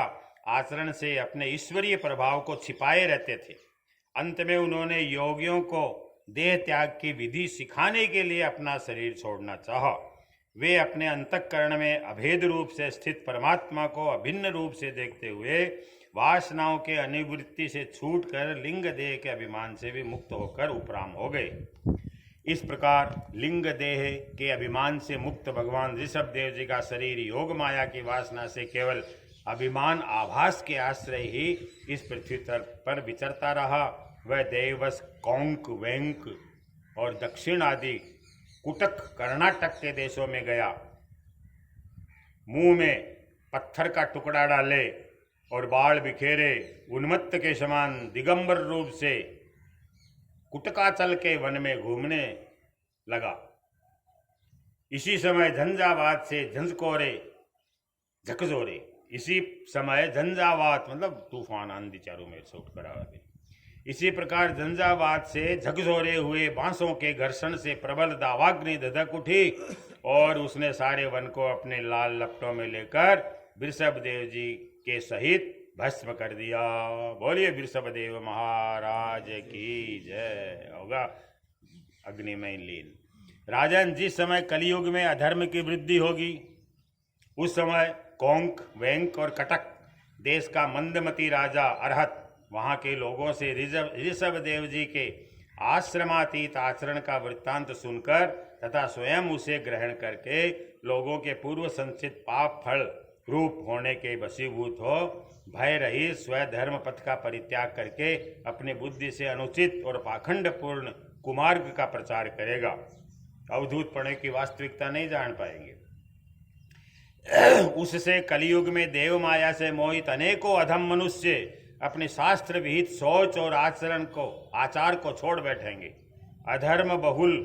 आचरण से अपने ईश्वरीय प्रभाव को छिपाए रहते थे। अंत में उन्होंने योगियों को देह त्याग की विधि सिखाने के लिए अपना शरीर छोड़ना चाहा। वे अपने अंतःकरण में अभेद रूप से स्थित परमात्मा को अभिन्न रूप से देखते हुए वासनाओं के अनिवृत्ति से छूटकर लिंग देह के अभिमान से भी मुक्त होकर उपराम हो गए। इस प्रकार लिंग देह के अभिमान से मुक्त भगवान ऋषभ देव जी का शरीर योग माया की वासना से केवल अभिमान आभास के आश्रय ही इस पृथ्वी पर विचरता रहा। वह देववश कौंक, वेंक और दक्षिण आदि कुटक, कर्नाटक के देशों में गया, मुंह में पत्थर का टुकड़ा डाले और बाल बिखेरे उन्मत्त के समान दिगंबर रूप से कुटकाचल के वन में घूमने लगा। इसी समय झंझावात से झंझकोरे झकझोरे, इसी समय झंझावात मतलब तूफान, आंधी चारों में छूट कर आ गई। इसी प्रकार झंझावात से झकझोरे हुए बांसों के घर्षण से प्रबल दावाग्नि धधक उठी और उसने सारे वन को अपने लाल लपटों में लेकर वृषभ देव जी के सहित भस्म कर दिया। बोलिए वृषभ देव महाराज की जय। होगा अग्निमय लीन। राजन, जिस समय कलयुग में अधर्म की वृद्धि होगी उस समय कौंक, वेंक और कटक देश का मंदमती राजा अरहत वहाँ के लोगों से ऋषभ देव जी के आश्रमातीत आचरण का वृत्तांत सुनकर तथा स्वयं उसे ग्रहण करके लोगों के पूर्व संचित पाप फल रूप होने के वशीभूत हो भय रहित स्वधर्म पथ का परित्याग करके अपनी बुद्धि से अनुचित और पाखंडपूर्ण कुमार्ग का प्रचार करेगा। अवधूत पढ़े की वास्तविकता नहीं जान पाएंगे। उससे कलयुग में देव माया से मोहित अनेकों अधम मनुष्य अपने शास्त्र विहित सोच और आचार को छोड़ बैठेंगे। अधर्म बहुल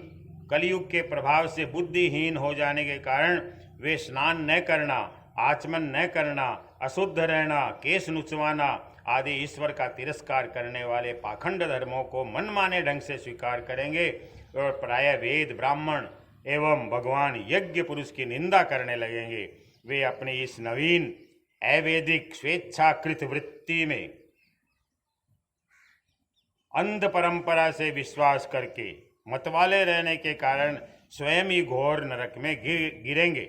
कलयुग के प्रभाव से बुद्धिहीन हो जाने के कारण वे स्नान न करना, आचमन न करना, अशुद्ध रहना, केश नुचवाना आदि ईश्वर का तिरस्कार करने वाले पाखंड धर्मों को मनमाने ढंग से स्वीकार करेंगे और प्रायः वेद, ब्राह्मण एवं भगवान यज्ञ पुरुष की निंदा करने लगेंगे। वे अपनी इस नवीन अवैदिक स्वेच्छाकृत वृत्ति में अंध परंपरा से विश्वास करके मतवाले रहने के कारण स्वयं ही घोर नरक में गिरेंगे।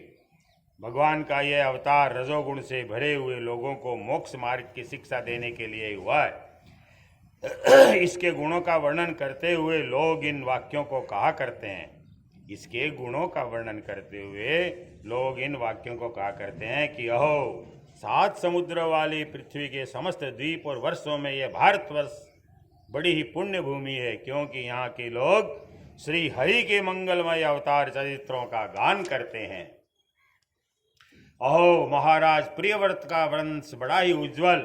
भगवान का यह अवतार रजोगुण से भरे हुए लोगों को मोक्ष मार्ग की शिक्षा देने के लिए हुआ है। इसके गुणों का वर्णन करते हुए लोग इन वाक्यों को कहा करते हैं। इसके गुणों का वर्णन करते हुए लोग इन वाक्यों को कहा करते हैं कि अहो, 7 समुद्र वाली पृथ्वी के समस्त द्वीप और वर्षों में यह भारतवर्ष बड़ी ही पुण्य भूमि है, क्योंकि यहाँ के लोग श्री हरि के मंगलमय अवतार चरित्रों का गान करते हैं। अहो महाराज, प्रियव्रत का वंश बड़ा ही उज्ज्वल,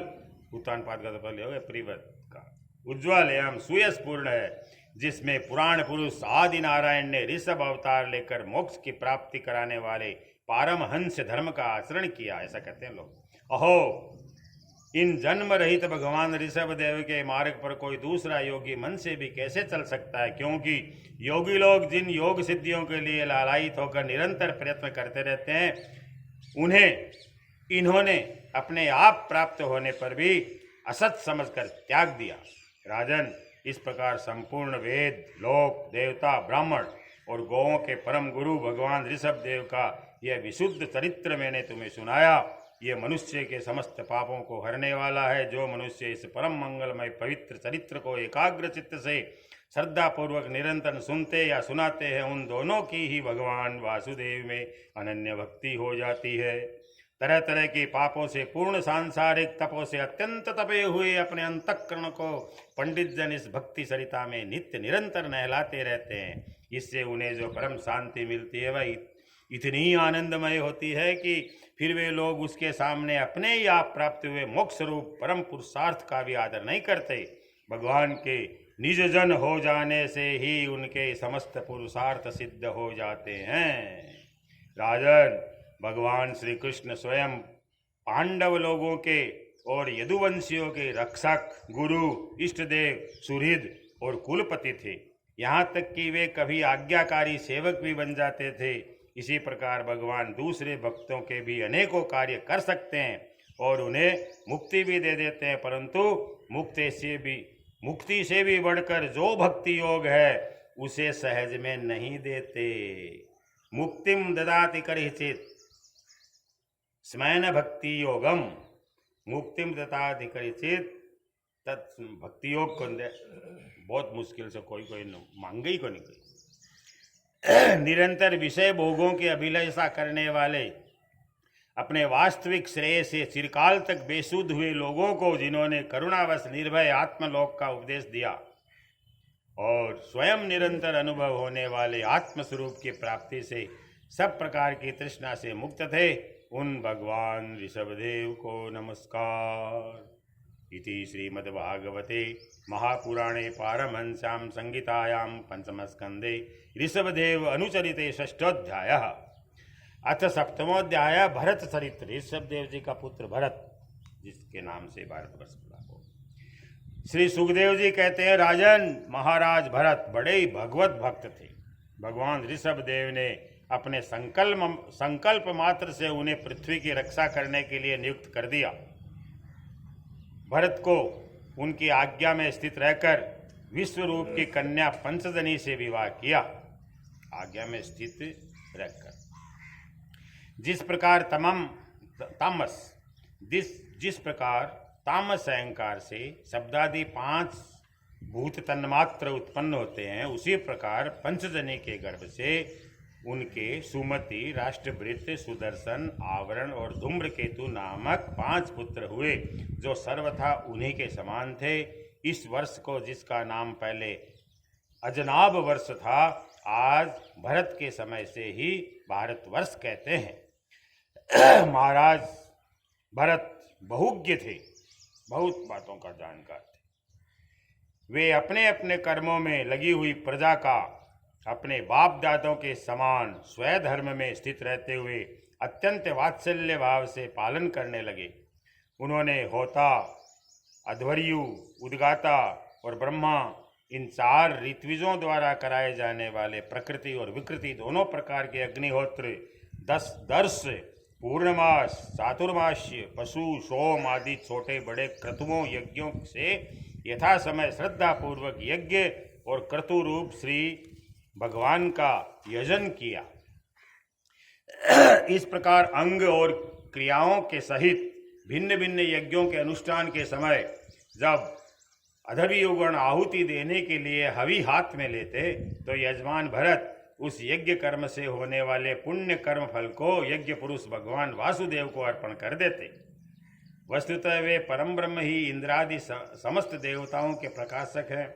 उत्तान पाद का तो पहले हो गया, प्रियव्रत का उज्ज्वल एवं सुयशपूर्ण है, जिसमें पुराण पुरुष आदि नारायण ने ऋषभ अवतार लेकर मोक्ष की प्राप्ति कराने वाले पारमहंस धर्म का आचरण किया, ऐसा कहते हैं लोग। अहो, इन जन्म रहित भगवान ऋषभ देव के मार्ग पर कोई दूसरा योगी मन से भी कैसे चल सकता है, क्योंकि योगी लोग जिन योग सिद्धियों के लिए लालायित होकर निरंतर प्रयत्न करते रहते हैं उन्हें इन्होंने अपने आप प्राप्त होने पर भी असत समझकर त्याग दिया। राजन, इस प्रकार संपूर्ण वेद, लोक, देवता, ब्राह्मण और गौओं के परम गुरु भगवान ऋषभ देव का यह विशुद्ध चरित्र मैंने तुम्हें सुनाया। ये मनुष्य के समस्त पापों को हरने वाला है। जो मनुष्य इस परम मंगलमय पवित्र चरित्र को एकाग्र चित्त से श्रद्धा पूर्वक निरंतर सुनते या सुनाते हैं, उन दोनों की ही भगवान वासुदेव में अनन्य भक्ति हो जाती है। तरह तरह के पापों से पूर्ण सांसारिक तपों से अत्यंत तपे हुए अपने अंतःकरण को पंडित जन इस भक्ति सरिता में नित्य निरंतर नहलाते रहते हैं। इससे उन्हें जो परम शांति मिलती है वह इतनी आनंदमय होती है कि फिर वे लोग उसके सामने अपने ही आप प्राप्त हुए मोक्ष रूप परम पुरुषार्थ का भी आदर नहीं करते। भगवान के निज जन हो जाने से ही उनके समस्त पुरुषार्थ सिद्ध हो जाते हैं। राजन, भगवान श्री कृष्ण स्वयं पांडव लोगों के और यदुवंशियों के रक्षक, गुरु, इष्टदेव, सुहृद और कुलपति थे। यहाँ तक कि वे कभी आज्ञाकारी सेवक भी बन जाते थे। इसी प्रकार भगवान दूसरे भक्तों के भी अनेकों कार्य कर सकते हैं और उन्हें मुक्ति भी दे देते हैं, परंतु मुक्ति से भी बढ़कर जो भक्ति योग है उसे सहज में नहीं देते। मुक्तिम ददाति करहिचित स्मैन भक्ति योगम, मुक्तिम ददाति करहिचित तत् भक्ति योग को बहुत मुश्किल से कोई मांगे ही को नहीं कोई। निरंतर विषय भोगों की अभिलाषा करने वाले अपने वास्तविक श्रेय से चिरकाल तक बेसुध हुए लोगों को, जिन्होंने करुणावश निर्भय आत्मलोक का उपदेश दिया और स्वयं निरंतर अनुभव होने वाले आत्मस्वरूप की प्राप्ति से सब प्रकार की तृष्णा से मुक्त थे, उन भगवान ऋषभदेव को नमस्कार। इति श्रीमद्भागवते महापुराणे पारमहंस्यां संहितायां पंचमस्कंदे ऋषभदेव अनुचरिते षष्ठोऽध्यायः। अथ सप्तमोऽध्याय भरत चरित्र। ऋषभदेव जी का पुत्र भरत, जिसके नाम से भारतवर्ष पड़ा हो। श्री सुखदेव जी कहते हैं, राजन, महाराज भरत बड़े ही भगवत भक्त थे। भगवान ऋषभदेव ने अपने संकल्प मात्र से उन्हें पृथ्वी की रक्षा करने के लिए नियुक्त कर दिया। भरत को उनकी आज्ञा में स्थित रहकर विश्वरूप की कन्या पंचजनी से विवाह किया। आज्ञा में स्थित रहकर जिस प्रकार तामस अहंकार से शब्दादि 5 भूत तन्मात्र उत्पन्न होते हैं, उसी प्रकार पंचजनी के गर्भ से उनके सुमति, राष्ट्रभृत, सुदर्शन, आवरण और धूम्रकेतु नामक 5 पुत्र हुए, जो सर्वथा उन्हीं के समान थे। इस वर्ष को, जिसका नाम पहले अजनाब वर्ष था, आज भरत के समय से ही भारतवर्ष कहते हैं। महाराज भरत बहुज्ञ थे, बहुत बातों का जानकार थे। वे अपने अपने कर्मों में लगी हुई प्रजा का अपने बाप दादों के समान स्वधर्म में स्थित रहते हुए अत्यंत वात्सल्य भाव से पालन करने लगे। उन्होंने होता, अध्वर्यु, उद्गाता और ब्रह्मा, इन 4 ऋत्विजों द्वारा कराए जाने वाले प्रकृति और विकृति दोनों प्रकार के अग्निहोत्र, 10 दर्श, पूर्णमास, चातुर्मास्य, पशु, सोम आदि छोटे बड़े क्रतुओं यज्ञों से यथा समय श्रद्धा पूर्वक यज्ञ और क्रतु रूप श्री भगवान का यजन किया। इस प्रकार अंग और क्रियाओं के सहित भिन्न भिन्न यज्ञों के अनुष्ठान के समय जब अधर्वयुगण आहुति देने के लिए हवि हाथ में लेते, तो यजमान भरत उस यज्ञ कर्म से होने वाले पुण्य कर्म फल को यज्ञ पुरुष भगवान वासुदेव को अर्पण कर देते। वस्तुतः वे परम ब्रह्म ही इंद्रादि समस्त देवताओं के प्रकाशक हैं,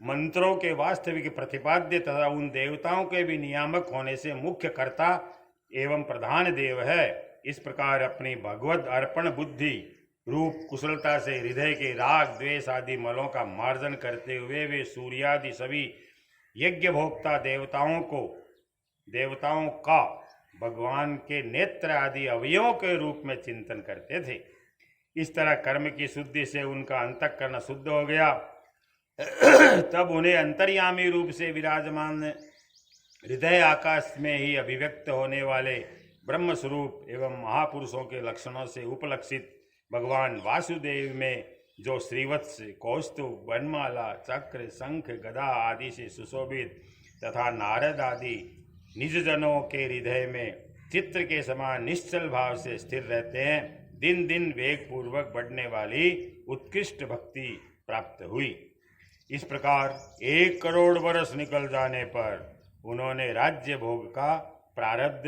मंत्रों के वास्तविक प्रतिपाद्य तथा उन देवताओं के भी नियामक होने से मुख्य कर्ता एवं प्रधान देव है। इस प्रकार अपनी भगवत अर्पण बुद्धि रूप कुशलता से हृदय के राग, द्वेष आदि मलों का मार्जन करते हुए वे सूर्यादि सभी यज्ञ भोक्ता देवताओं का भगवान के नेत्र आदि अवयवों के रूप में चिंतन करते थे। इस तरह कर्म की शुद्धि से उनका अंतःकरण शुद्ध हो गया। तब उन्हें अंतर्यामी रूप से विराजमान हृदय आकाश में ही अभिव्यक्त होने वाले ब्रह्म स्वरूप एवं महापुरुषों के लक्षणों से उपलक्षित भगवान वासुदेव में जो श्रीवत्स, कौस्तुभ, वनमाला, चक्र, शंख, गदा आदि से सुशोभित तथा नारद आदि निज जनों के हृदय में चित्र के समान निश्चल भाव से स्थिर रहते हैं। दिन दिन वेग पूर्वक बढ़ने वाली उत्कृष्ट भक्ति प्राप्त हुई। इस प्रकार 1 करोड़ वर्ष निकल जाने पर उन्होंने राज्य भोग का प्रारब्ध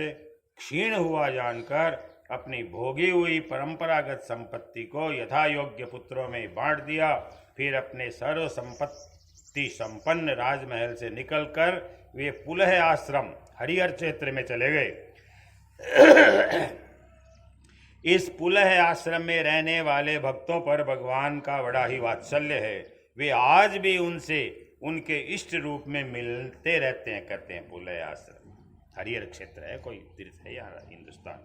क्षीण हुआ जानकर अपनी भोगी हुई परंपरागत संपत्ति को यथा योग्य पुत्रों में बांट दिया। फिर अपने सर्व संपत्ति संपन्न राजमहल से निकलकर वे पुलह आश्रम हरिहर क्षेत्र में चले गए। इस पुलह आश्रम में रहने वाले भक्तों पर भगवान का बड़ा ही वात्सल्य है। वे आज भी उनसे उनके इष्ट रूप में मिलते रहते हैं। कहते हैं पुलह आश्रम हरिहर क्षेत्र है, कोई तीर्थ है यहाँ हिंदुस्तान।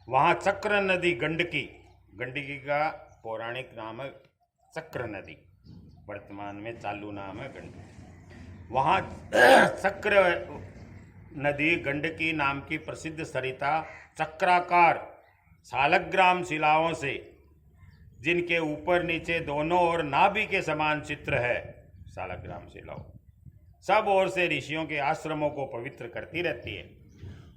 वहाँ चक्र नदी गंडकी का पौराणिक नाम है चक्र नदी, वर्तमान में चालू नाम है गंडकी। वहाँ चक्र नदी गंडकी नाम की प्रसिद्ध सरिता चक्राकार सालग्राम शिलाओं से, जिनके ऊपर नीचे दोनों ओर नाभि के समान चित्र है, सालग्राम शिलाओं सब ओर से ऋषियों के आश्रमों को पवित्र करती रहती है।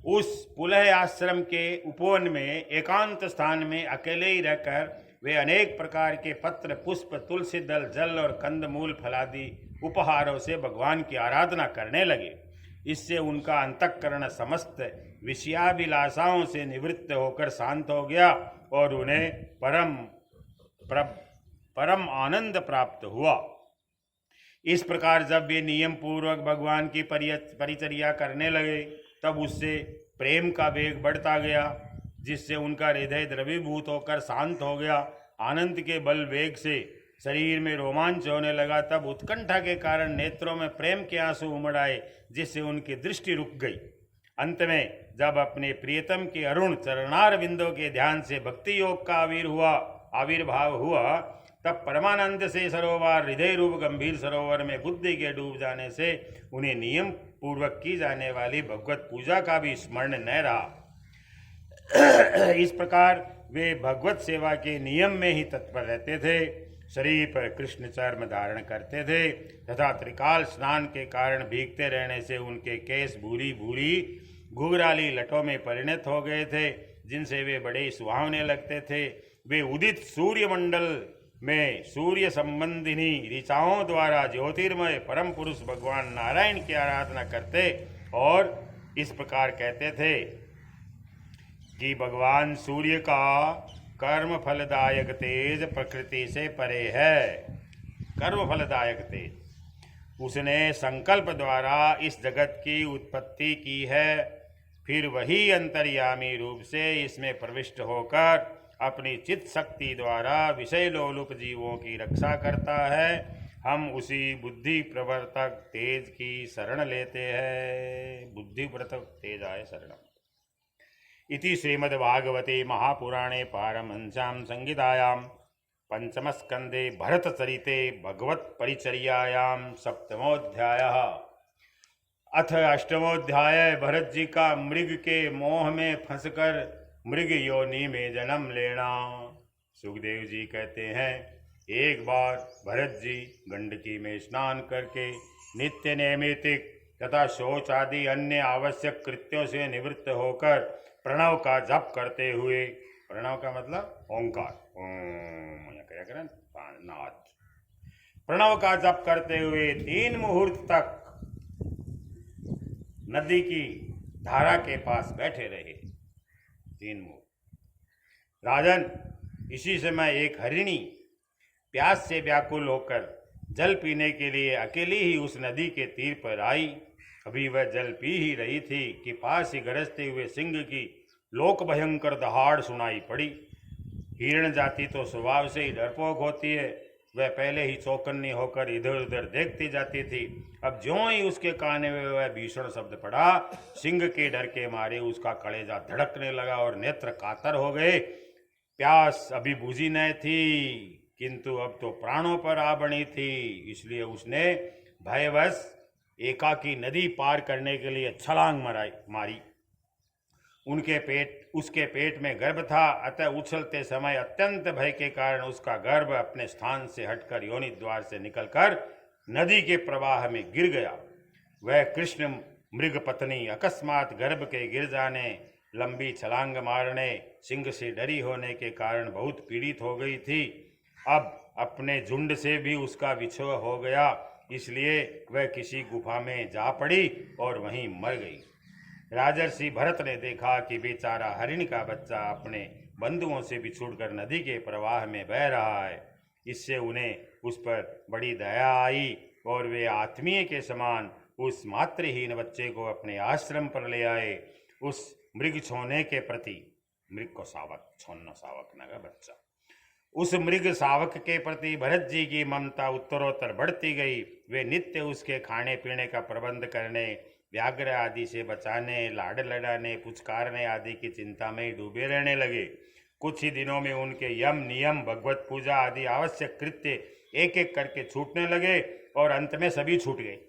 उस पुलह आश्रम के उपवन में एकांत स्थान में अकेले ही रहकर वे अनेक प्रकार के पत्र, पुष्प, तुलसी दल, जल और कंदमूल फलादि उपहारों से भगवान की आराधना करने लगे। इससे उनका अंतःकरण समस्त विषयाभिलाषाओं से निवृत्त होकर शांत हो गया और उन्हें परम आनंद प्राप्त हुआ। इस प्रकार जब वे नियम पूर्वक भगवान की परिचर्या करने लगे तब उससे प्रेम का वेग बढ़ता गया, जिससे उनका हृदय द्रवीभूत होकर शांत हो गया। आनंद के बल वेग से शरीर में रोमांच होने लगा। तब उत्कंठा के कारण नेत्रों में प्रेम के आंसू उमड़ आए, जिससे उनकी दृष्टि रुक गई। अंत में जब अपने प्रियतम के अरुण चरणार बिंदों के ध्यान से भक्ति योग का आविर्भाव हुआ, तब परमानंद से सरोवर, हृदय रूप गंभीर सरोवर में बुद्धि के डूब जाने से उन्हें नियम पूर्वक की जाने वाली भगवत पूजा का भी स्मरण न रहा। इस प्रकार वे भगवत सेवा के नियम में ही तत्पर रहते थे। शरीर पर कृष्ण चर्म धारण करते थे तथा त्रिकाल स्नान के कारण भीगते रहने से उनके केस भूरी भूरी घुघराली लटों में परिणत हो गए थे, जिनसे वे बड़े सुहावने लगते थे। वे उदित सूर्यमंडल में सूर्य संबंधिनी ऋचाओं द्वारा ज्योतिर्मय परम पुरुष भगवान नारायण की आराधना करते और इस प्रकार कहते थे कि भगवान सूर्य का कर्म फलदायक तेज प्रकृति से परे है। कर्म फलदायक तेज उसने संकल्प द्वारा इस जगत की उत्पत्ति की है, फिर वही अंतर्यामी रूप से इसमें प्रविष्ट होकर अपनी चित्त शक्ति द्वारा विषय लोलुप जीवों की रक्षा करता है। हम उसी बुद्धि प्रवर्तक तेज की शरण लेते हैं। बुद्धि प्रवर्तक तेज आए शरणम। इति श्रीमद्भागवते महापुराणे पारमहंस्यां संहितायां पंचमस्कंदे भरतचरिते भगवत परिचर्यायां सप्तमोऽध्यायः। अथ अष्टमोऽध्याय भरत जी का मृग के मोह में फंसकर मृग योनि में जन्म लेना। सुखदेव जी कहते हैं, एक बार भरत जी गंडकी में स्नान करके नित्य नैमित्तिक तथा शौच आदि अन्य आवश्यक कृत्यों से निवृत्त होकर प्रणव का जप करते हुए, प्रणव का मतलब ओंकार, नाद, प्रणव का जप करते हुए 3 मुहूर्त तक नदी की धारा के पास बैठे रहे। 3 मुहूर्त। राजन, इसी समय एक हरिणी प्यास से व्याकुल होकर जल पीने के लिए अकेली ही उस नदी के तीर पर आई। अभी वह जल पी ही रही थी कि पास ही गरजते हुए सिंह की लोक भयंकर दहाड़ सुनाई पड़ी। हिरण जाति तो स्वभाव से ही डरपोक होती है। वह पहले ही चौकन्नी होकर इधर उधर देखती जाती थी। अब ज्यों ही उसके कान में वह भीषण शब्द पड़ा, सिंह के डर के मारे उसका कलेजा धड़कने लगा और नेत्र कातर हो गए। प्यास अभी बुझी न थी, किंतु अब तो प्राणों पर आ बनी थी। इसलिए उसने भयवश एकाकी नदी पार करने के लिए छलांग मारी। उसके पेट में गर्भ था, अतः उछलते समय अत्यंत भय के कारण उसका गर्भ अपने स्थान से हटकर योनि द्वार से निकलकर नदी के प्रवाह में गिर गया। वह कृष्ण मृग पत्नी अकस्मात गर्भ के गिर जाने लंबी छलांग मारने, सिंह से डरी होने के कारण बहुत पीड़ित हो गई थी। अब अपने झुंड से भी उसका विछोह हो गया, इसलिए वह किसी गुफा में जा पड़ी और वहीं मर गई। राजर्षि भरत ने देखा कि बेचारा हरिण का बच्चा अपने बंधुओं से बिछुड़कर नदी के प्रवाह में बह रहा है। इससे उन्हें उस पर बड़ी दया आई और वे आत्मीय के समान उस मातृहीन बच्चे को अपने आश्रम पर ले आए। उस मृग छोने के प्रति, मृग को सावक, छोना सावक नगा बच्चा, उस मृग सावक के प्रति भरत जी की ममता उत्तरोत्तर बढ़ती गई। वे नित्य उसके खाने पीने का प्रबंध करने, व्याघ्र आदि से बचाने, लाड़ लड़ाने, पुचकारने आदि की चिंता में ही डूबे रहने लगे। कुछ ही दिनों में उनके यम, नियम, भगवत पूजा आदि आवश्यक कृत्य एक एक करके छूटने लगे और अंत में सभी छूट गए।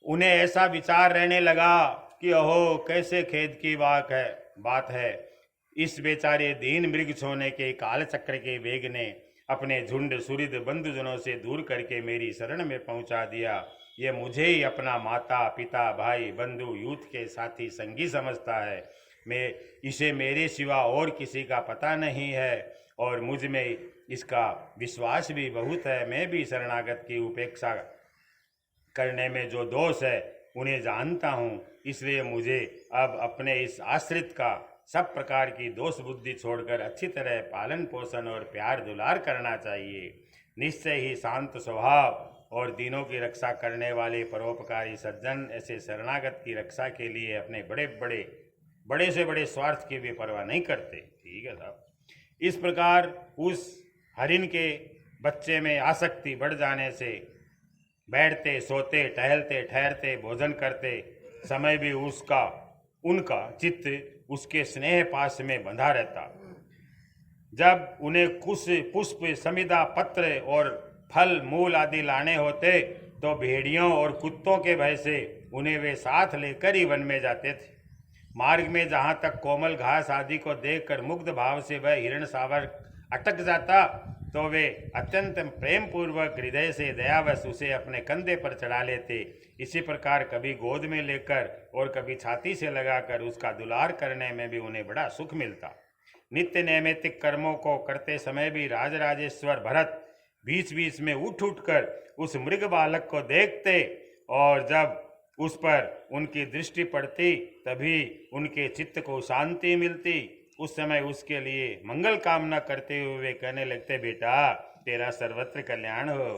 उन्हें ऐसा विचार रहने लगा कि अहो, कैसे खेद की बात है। इस बेचारे दीन मृग छोने के काल चक्र के वेग ने अपने झुंड सुहृद बंधुजनों से दूर करके मेरी शरण में पहुंचा दिया। ये मुझे ही अपना माता पिता भाई बंधु यूथ के साथी संगी समझता है। मैं इसे मेरे सिवा और किसी का पता नहीं है और मुझ में इसका विश्वास भी बहुत है। मैं भी शरणागत की उपेक्षा करने में जो दोष है उन्हें जानता हूँ, इसलिए मुझे अब अपने इस आश्रित का सब प्रकार की दोष बुद्धि छोड़कर अच्छी तरह पालन पोषण और प्यार दुलार करना चाहिए। निश्चय ही शांत स्वभाव और दीनों की रक्षा करने वाले परोपकारी सज्जन ऐसे शरणागत की रक्षा के लिए अपने बड़े से बड़े स्वार्थ की भी परवाह नहीं करते। ठीक है साहब। इस प्रकार उस हरिण के बच्चे में आसक्ति बढ़ जाने से बैठते, सोते, टहलते, ठहरते, भोजन करते समय भी उनका चित्त उसके स्नेह पास में बंधा रहता। जब उन्हें कुश, पुष्प, समिधा, पत्र और फल मूल आदि लाने होते तो भेड़ियों और कुत्तों के भय से उन्हें वे साथ लेकर ही वन में जाते थे। मार्ग में जहाँ तक कोमल घास आदि को देखकर मुग्ध भाव से वह हिरण सावर अटक जाता तो वे अत्यंत प्रेम पूर्वक हृदय से दयावश उसे अपने कंधे पर चढ़ा लेते। इसी प्रकार कभी गोद में लेकर और कभी छाती से लगाकर उसका दुलार करने में भी उन्हें बड़ा सुख मिलता। नित्य नैमित्तिक कर्मों को करते समय भी राजराजेश्वर भरत बीच बीच में उठ कर उस मृग बालक को देखते और जब उस पर उनकी दृष्टि पड़ती तभी उनके चित्त को शांति मिलती। उस समय उसके लिए मंगल कामना करते हुए वे कहने लगते, बेटा तेरा सर्वत्र कल्याण हो।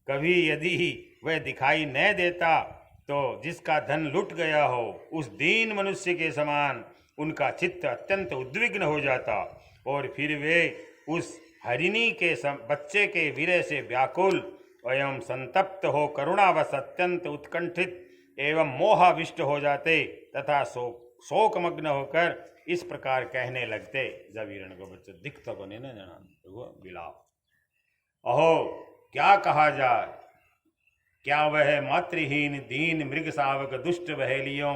कभी यदि वह दिखाई न देता तो जिसका धन लुट गया हो उस दीन मनुष्य के समान उनका चित्त अत्यंत उद्विग्न हो जाता और फिर वे उस हरिणी के बच्चे के विरह से व्याकुल एवं संतप्त हो करुणावश अत्यंत उत्कंठित एवं मोहाविष्ट हो जाते तथा शोकमग्न होकर इस प्रकार कहने लगते। जब हिरण को बच्चे दिखता को नहीं ना जाना विलाप, अहो क्या कहा जाए, क्या वह मातृहीन दीन मृग सावक दुष्ट बहेलियों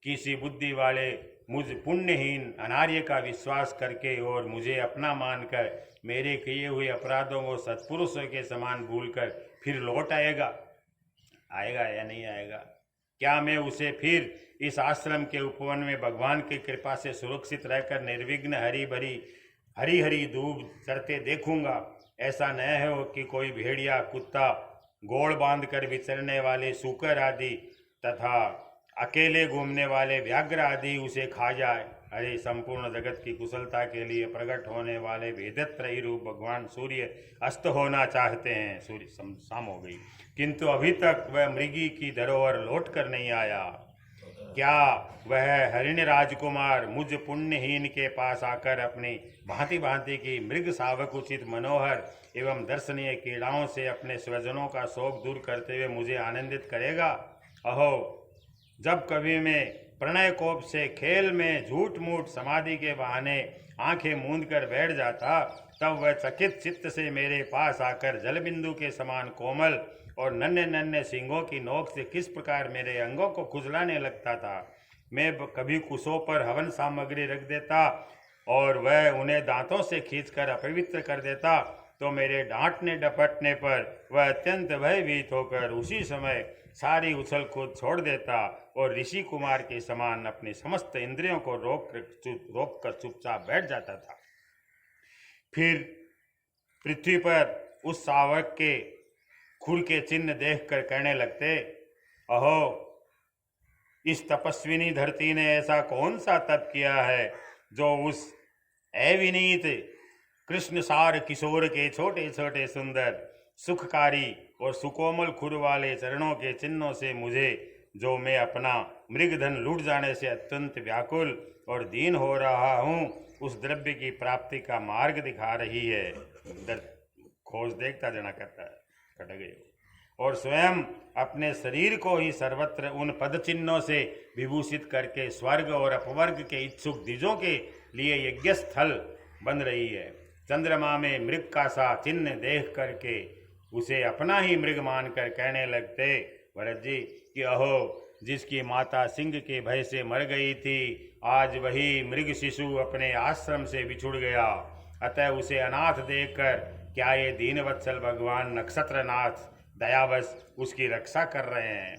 किसी बुद्धि वाले मुझ पुण्यहीन अनार्य का विश्वास करके और मुझे अपना मानकर मेरे किए हुए अपराधों को सत्पुरुषों के समान भूलकर फिर लौट आएगा या नहीं आएगा? क्या मैं उसे फिर इस आश्रम के उपवन में भगवान की कृपा से सुरक्षित रहकर निर्विघ्न हरी हरी दूब चरते देखूंगा? ऐसा न हो कि कोई भेड़िया, कुत्ता, गोड़ बांधकर विचरने वाले सूकर आदि तथा अकेले घूमने वाले व्याघ्र आदि उसे खा जाए। अरे संपूर्ण जगत की कुशलता के लिए प्रकट होने वाले वेदत्रयी रूप भगवान सूर्य अस्त होना चाहते हैं। सूर्य शाम हो गई किंतु अभी तक वह मृगी की धरोहर लौट कर नहीं आया। क्या वह हरिण राजकुमार मुझ पुण्यहीन के पास आकर अपनी भांति भांति की मृग सावक उचित मनोहर एवं दर्शनीय क्रीड़ाओं से अपने स्वजनों का शोक दूर करते हुए मुझे आनंदित करेगा? अहो, जब कभी मैं प्रणय कोप से खेल में झूठ मूठ समाधि के बहाने आंखें मूंद कर बैठ जाता तब वह चकित चित्त से मेरे पास आकर जलबिंदु के समान कोमल और नन्हे नन्हे सींगों की नोक से किस प्रकार मेरे अंगों को खुजलाने लगता था। मैं कभी कुशों पर हवन सामग्री रख देता और वह उन्हें दांतों से खींचकर अपवित्र कर देता तो मेरे डांटने डपटने पर वह अत्यंत भयभीत होकर उसी समय सारी उछल कूद छोड़ देता और ऋषि कुमार के समान अपने समस्त इंद्रियों को रोक कर चुपचाप बैठ जाता था। फिर पृथ्वी पर उस शावक के खुर के चिन्ह देखकर कहने लगते, अहो, इस तपस्विनी धरती ने ऐसा कौन सा तप किया है जो उस अविनीत कृष्ण सार किशोर के छोटे छोटे सुंदर सुखकारी और सुकोमल खुर वाले चरणों के चिन्हों से मुझे, जो मैं अपना मृगधन लूट जाने से अत्यंत व्याकुल और दीन हो रहा हूँ, उस द्रव्य की प्राप्ति का मार्ग दिखा रही है। खोज देखता जना करता है, कट गए। और स्वयं अपने शरीर को ही सर्वत्र उन पद चिन्हों से विभूषित करके स्वर्ग और अपवर्ग के इच्छुक द्विजों के लिए यज्ञ स्थल बन रही है। चंद्रमा में मृग का सा चिन्ह देख करके उसे अपना ही मृग मानकर कहने लगते, भरत जी, कि अहो, जिसकी माता सिंह के भय से मर गई थी, आज वही मृग शिशु अपने आश्रम से बिछुड़ गया। अतः उसे अनाथ देखकर क्या ये दीनवत्सल भगवान नक्षत्रनाथ दयावश उसकी रक्षा कर रहे हैं।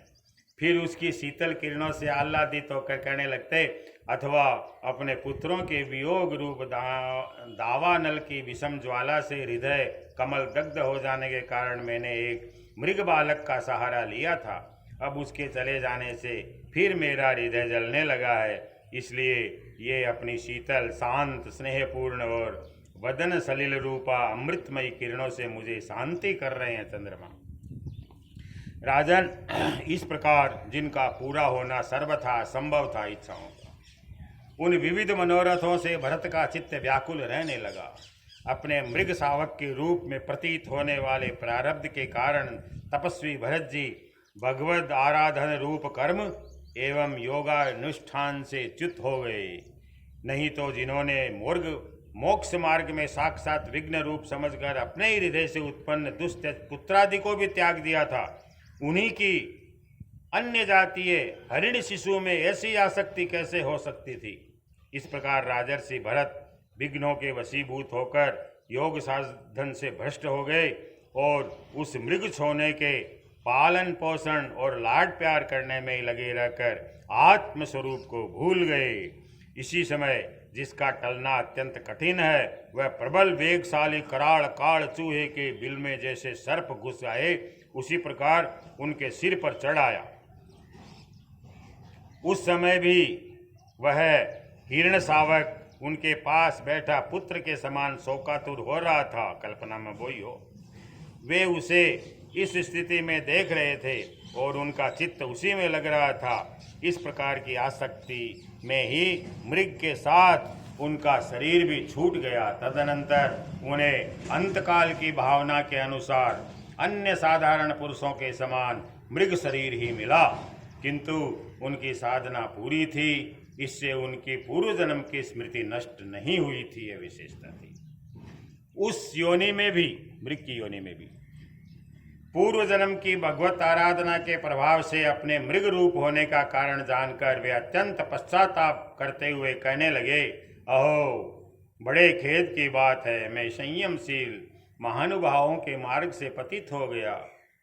फिर उसकी शीतल किरणों से आह्लादित होकर कहने लगते, अथवा अपने पुत्रों के वियोग रूप दावानल की विषम ज्वाला से हृदय कमल दग्ध हो जाने के कारण मैंने एक मृग बालक का सहारा लिया था। अब उसके चले जाने से फिर मेरा हृदय जलने लगा है, इसलिए ये अपनी शीतल शांत स्नेहपूर्ण और वदन सलिल रूपा अमृतमयी किरणों से मुझे शांति कर रहे हैं। चंद्रमा राजन, इस प्रकार जिनका पूरा होना सर्वथा संभव था इच्छाओं का, उन विविध मनोरथों से भरत का चित्त व्याकुल रहने लगा। अपने मृग शावक के रूप में प्रतीत होने वाले प्रारब्ध के कारण तपस्वी भरत जी भगवद आराधन रूप कर्म एवं योगानुष्ठान से च्युत हो गए। नहीं तो जिन्होंने मोक्ष मार्ग में साक्षात विघ्न रूप समझकर अपने ही हृदय से उत्पन्न दुष्ट पुत्रादि को भी त्याग दिया था, उन्हीं की अन्य जातीय हरिण शिशु में ऐसी आसक्ति कैसे हो सकती थी। इस प्रकार राजर्षि भरत विघ्नों के वशीभूत होकर योग साधन से भ्रष्ट हो गए और उस मृग छोने के पालन पोषण और लाड प्यार करने में लगे रहकर आत्मस्वरूप को भूल गए। इसी समय जिसका टलना अत्यंत कठिन है, वह प्रबल वेगशाली कराल काल चूहे के बिल में जैसे सर्प घुस आए, उसी प्रकार उनके सिर पर चढ़ आया। उस समय भी वह हिरण शावक उनके पास बैठा पुत्र के समान शोकातुर हो रहा था। कल्पना में वही हो, वे उसे इस स्थिति में देख रहे थे और उनका चित्त उसी में लग रहा था। इस प्रकार की आसक्ति में ही मृग के साथ उनका शरीर भी छूट गया। तदनंतर उन्हें अंतकाल की भावना के अनुसार अन्य साधारण पुरुषों के समान मृग शरीर ही मिला, किंतु उनकी साधना पूरी थी, इससे उनकी पूर्व जन्म की स्मृति नष्ट नहीं हुई थी। यह विशेषता थी। उस योनि में भी, मृग की योनि में भी पूर्व जन्म की भगवत आराधना के प्रभाव से अपने मृग रूप होने का कारण जानकर वे अत्यंत पश्चाताप करते हुए कहने लगे, अहो, बड़े खेद की बात है, मैं संयमशील महानुभावों के मार्ग से पतित हो गया।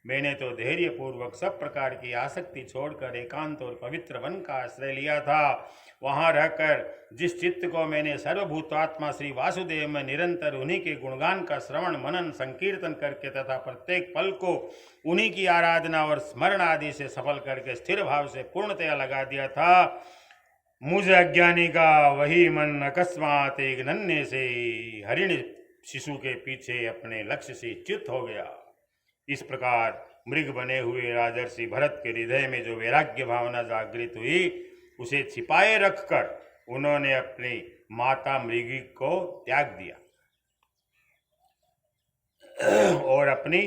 मैंने तो धैर्य पूर्वक सब प्रकार की आसक्ति छोड़कर एकांत और पवित्र वन का आश्रय लिया था। वहां रहकर जिस चित्त को मैंने सर्वभूतात्मा श्री वासुदेव में निरंतर उन्हीं के गुणगान का श्रवण मनन संकीर्तन करके तथा प्रत्येक पल को उन्हीं की आराधना और स्मरण आदि से सफल करके स्थिर भाव से पूर्णतया लगा दिया था, मुझ अज्ञानी का वही मन अकस्मात एक नन्हे से हरिण शिशु के पीछे अपने लक्ष्य से च्युत हो गया। इस प्रकार मृग बने हुए राजर्षि भरत के हृदय में जो वैराग्य भावना जागृत हुई, उसे छिपाए रखकर उन्होंने अपनी माता मृगी को त्याग दिया और अपनी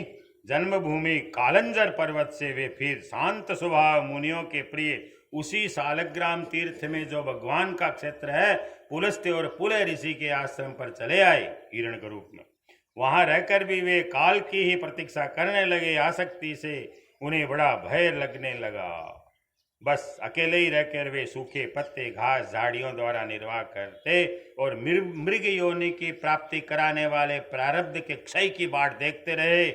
जन्मभूमि कालंजर पर्वत से वे फिर शांत स्वभाव मुनियों के प्रिय उसी सालग्राम तीर्थ में जो भगवान का क्षेत्र है, पुलस्त्य और पुलह ऋषि के आश्रम पर चले आए हिरण के रूप में। वहां रहकर भी वे काल की ही प्रतीक्षा करने लगे। आसक्ति से उन्हें बड़ा भय लगने लगा। बस अकेले ही रहकर वे सूखे पत्ते घास झाड़ियों द्वारा निर्वाह करते और मृग योनि की प्राप्ति कराने वाले प्रारब्ध के क्षय की बाट देखते रहे।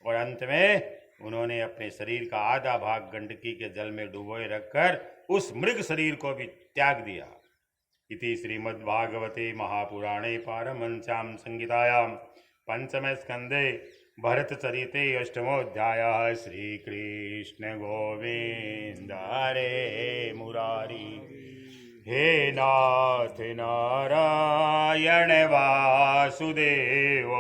और अंत में उन्होंने अपने शरीर का आधा भाग गंडकी के जल में डुबोए रखकर उस मृग शरीर को भी त्याग दिया। इति श्रीमद्भागवते महापुराणे पारमहंस्यां संहितायां पंचमे स्कंदे भरतचरिते अष्टमोऽध्यायः। श्रीकृष्ण गोविंद हरे मुरारी। हे नाथ नारायण वासुदेव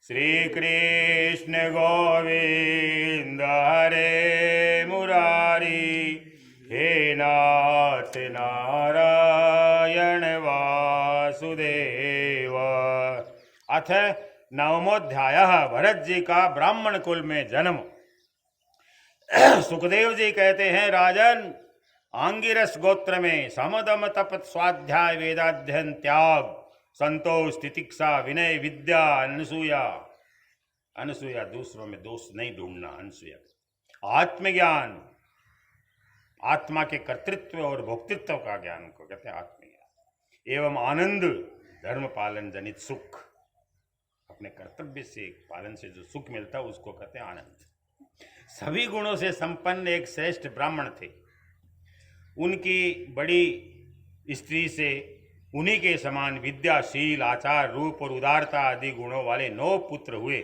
श्रीकृष्ण गोविंद हरे मुरारी। हे नाथ नारायण वासुदेव। अथ नवमोध्यायः। भरत जी का ब्राह्मण कुल में जन्म। सुखदेव जी कहते हैं, राजन, आंगिरस गोत्र में समदम तप स्वाध्याय वेदाध्ययन त्याग संतोष तितिक्षा विनय विद्या अनसूया दूसरों में दोष नहीं ढूंढना, अनसूया आत्मज्ञान, आत्मा के कर्तृत्व और भोक्तृत्व का ज्ञान को कहते हैं आत्मज्ञान, एवं आनंद धर्म पालन जनित सुख, अपने कर्तव्य से पालन से जो सुख मिलता है उसको कहते हैं आनंद। सभी गुणों से संपन्न एक श्रेष्ठ ब्राह्मण थे। उनकी बड़ी स्त्री से उन्हीं के समान विद्याशील, आचार, रूप और उदारता आदि गुणों वाले 9 पुत्र हुए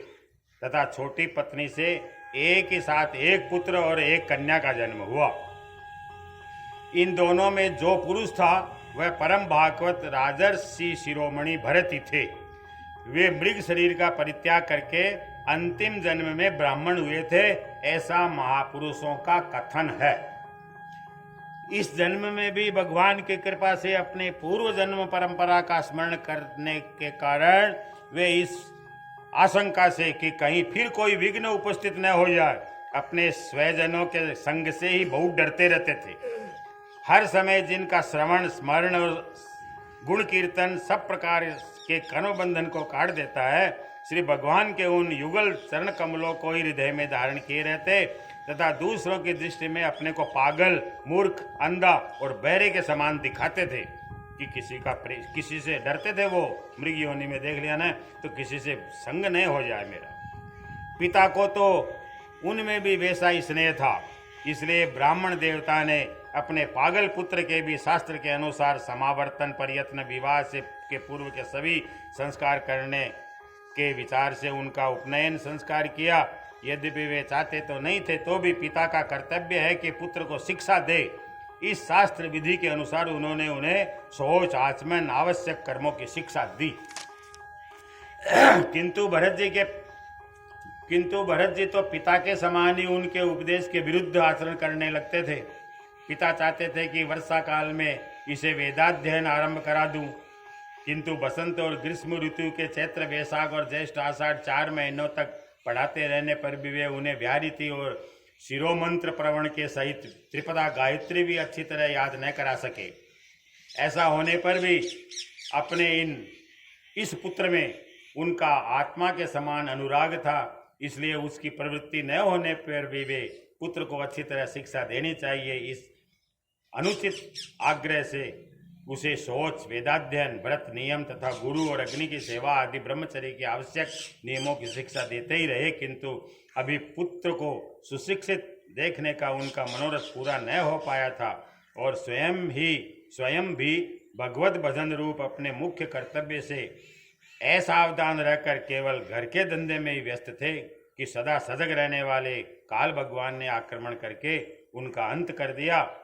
तथा छोटी पत्नी से एक ही साथ एक पुत्र और एक कन्या का जन्म हुआ। इन दोनों में जो पुरुष था वह परम भागवत राजर्षि शिरोमणि भरत ही थे। वे मृग शरीर का परित्याग करके अंतिम जन्म में ब्राह्मण हुए थे, ऐसा महापुरुषों का कथन है। इस जन्म में भी भगवान की कृपा से अपने पूर्व जन्म परंपरा का स्मरण करने के कारण वे इस आशंका से कि कहीं फिर कोई विघ्न उपस्थित न हो जाए, अपने स्वजनों के संग से ही बहुत डरते रहते थे। हर समय जिनका श्रवण, स्मरण और गुण कीर्तन सब प्रकार के कर्मबंधन को काट देता है, श्री भगवान के उन युगल चरण कमलों को ही हृदय में धारण किए रहते तथा दूसरों की दृष्टि में अपने को पागल, मूर्ख, अंधा और बहरे के समान दिखाते थे कि किसी से डरते थे। वो मृग योनि में देख लिया ना, तो किसी से संग नहीं हो जाए मेरा। पिता को तो उनमें भी वैसा ही स्नेह था, इसलिए ब्राह्मण देवता ने अपने पागल पुत्र के भी शास्त्र के अनुसार समावर्तन, प्रयत्न, विवाह से के पूर्व के सभी संस्कार करने के विचार से उनका उपनयन संस्कार किया। यद्यपि वे चाहते तो नहीं थे, तो भी पिता का कर्तव्य है कि पुत्र को शिक्षा दे। इस शास्त्र विधि के अनुसार उन्होंने उन्हें शौच, आचमन, आवश्यक कर्मों की शिक्षा दी। किंतु भरत जी तो पिता के समान ही उनके उपदेश के विरुद्ध आचरण करने लगते थे। पिता चाहते थे कि वर्षा काल में इसे वेदाध्ययन आरंभ करा दूं, किंतु बसंत और ग्रीष्म ऋतु के चैत्र, वैशाख और ज्येष्ठ, आषाढ़ 4 महीनों तक पढ़ाते रहने पर भी वे उन्हें व्याहृति और शिरोमंत्र प्रवण के सहित त्रिपदा गायत्री भी अच्छी तरह याद न करा सके। ऐसा होने पर भी अपने इस पुत्र में उनका आत्मा के समान अनुराग था, इसलिए उसकी प्रवृत्ति न होने पर भी वे पुत्र को अच्छी तरह शिक्षा देनी चाहिए। इस अनुचित आग्रह से उसे शौच, वेदाध्ययन, व्रत नियम तथा गुरु और अग्नि की सेवा आदि ब्रह्मचर्य के आवश्यक नियमों की शिक्षा देते ही रहे, किंतु अभी पुत्र को सुशिक्षित देखने का उनका मनोरथ पूरा न हो पाया था और स्वयं भी भगवत भजन रूप अपने मुख्य कर्तव्य से असावधान रहकर केवल घर के धंधे में ही व्यस्त थे कि सदा सजग रहने वाले काल भगवान ने आक्रमण करके उनका अंत कर दिया।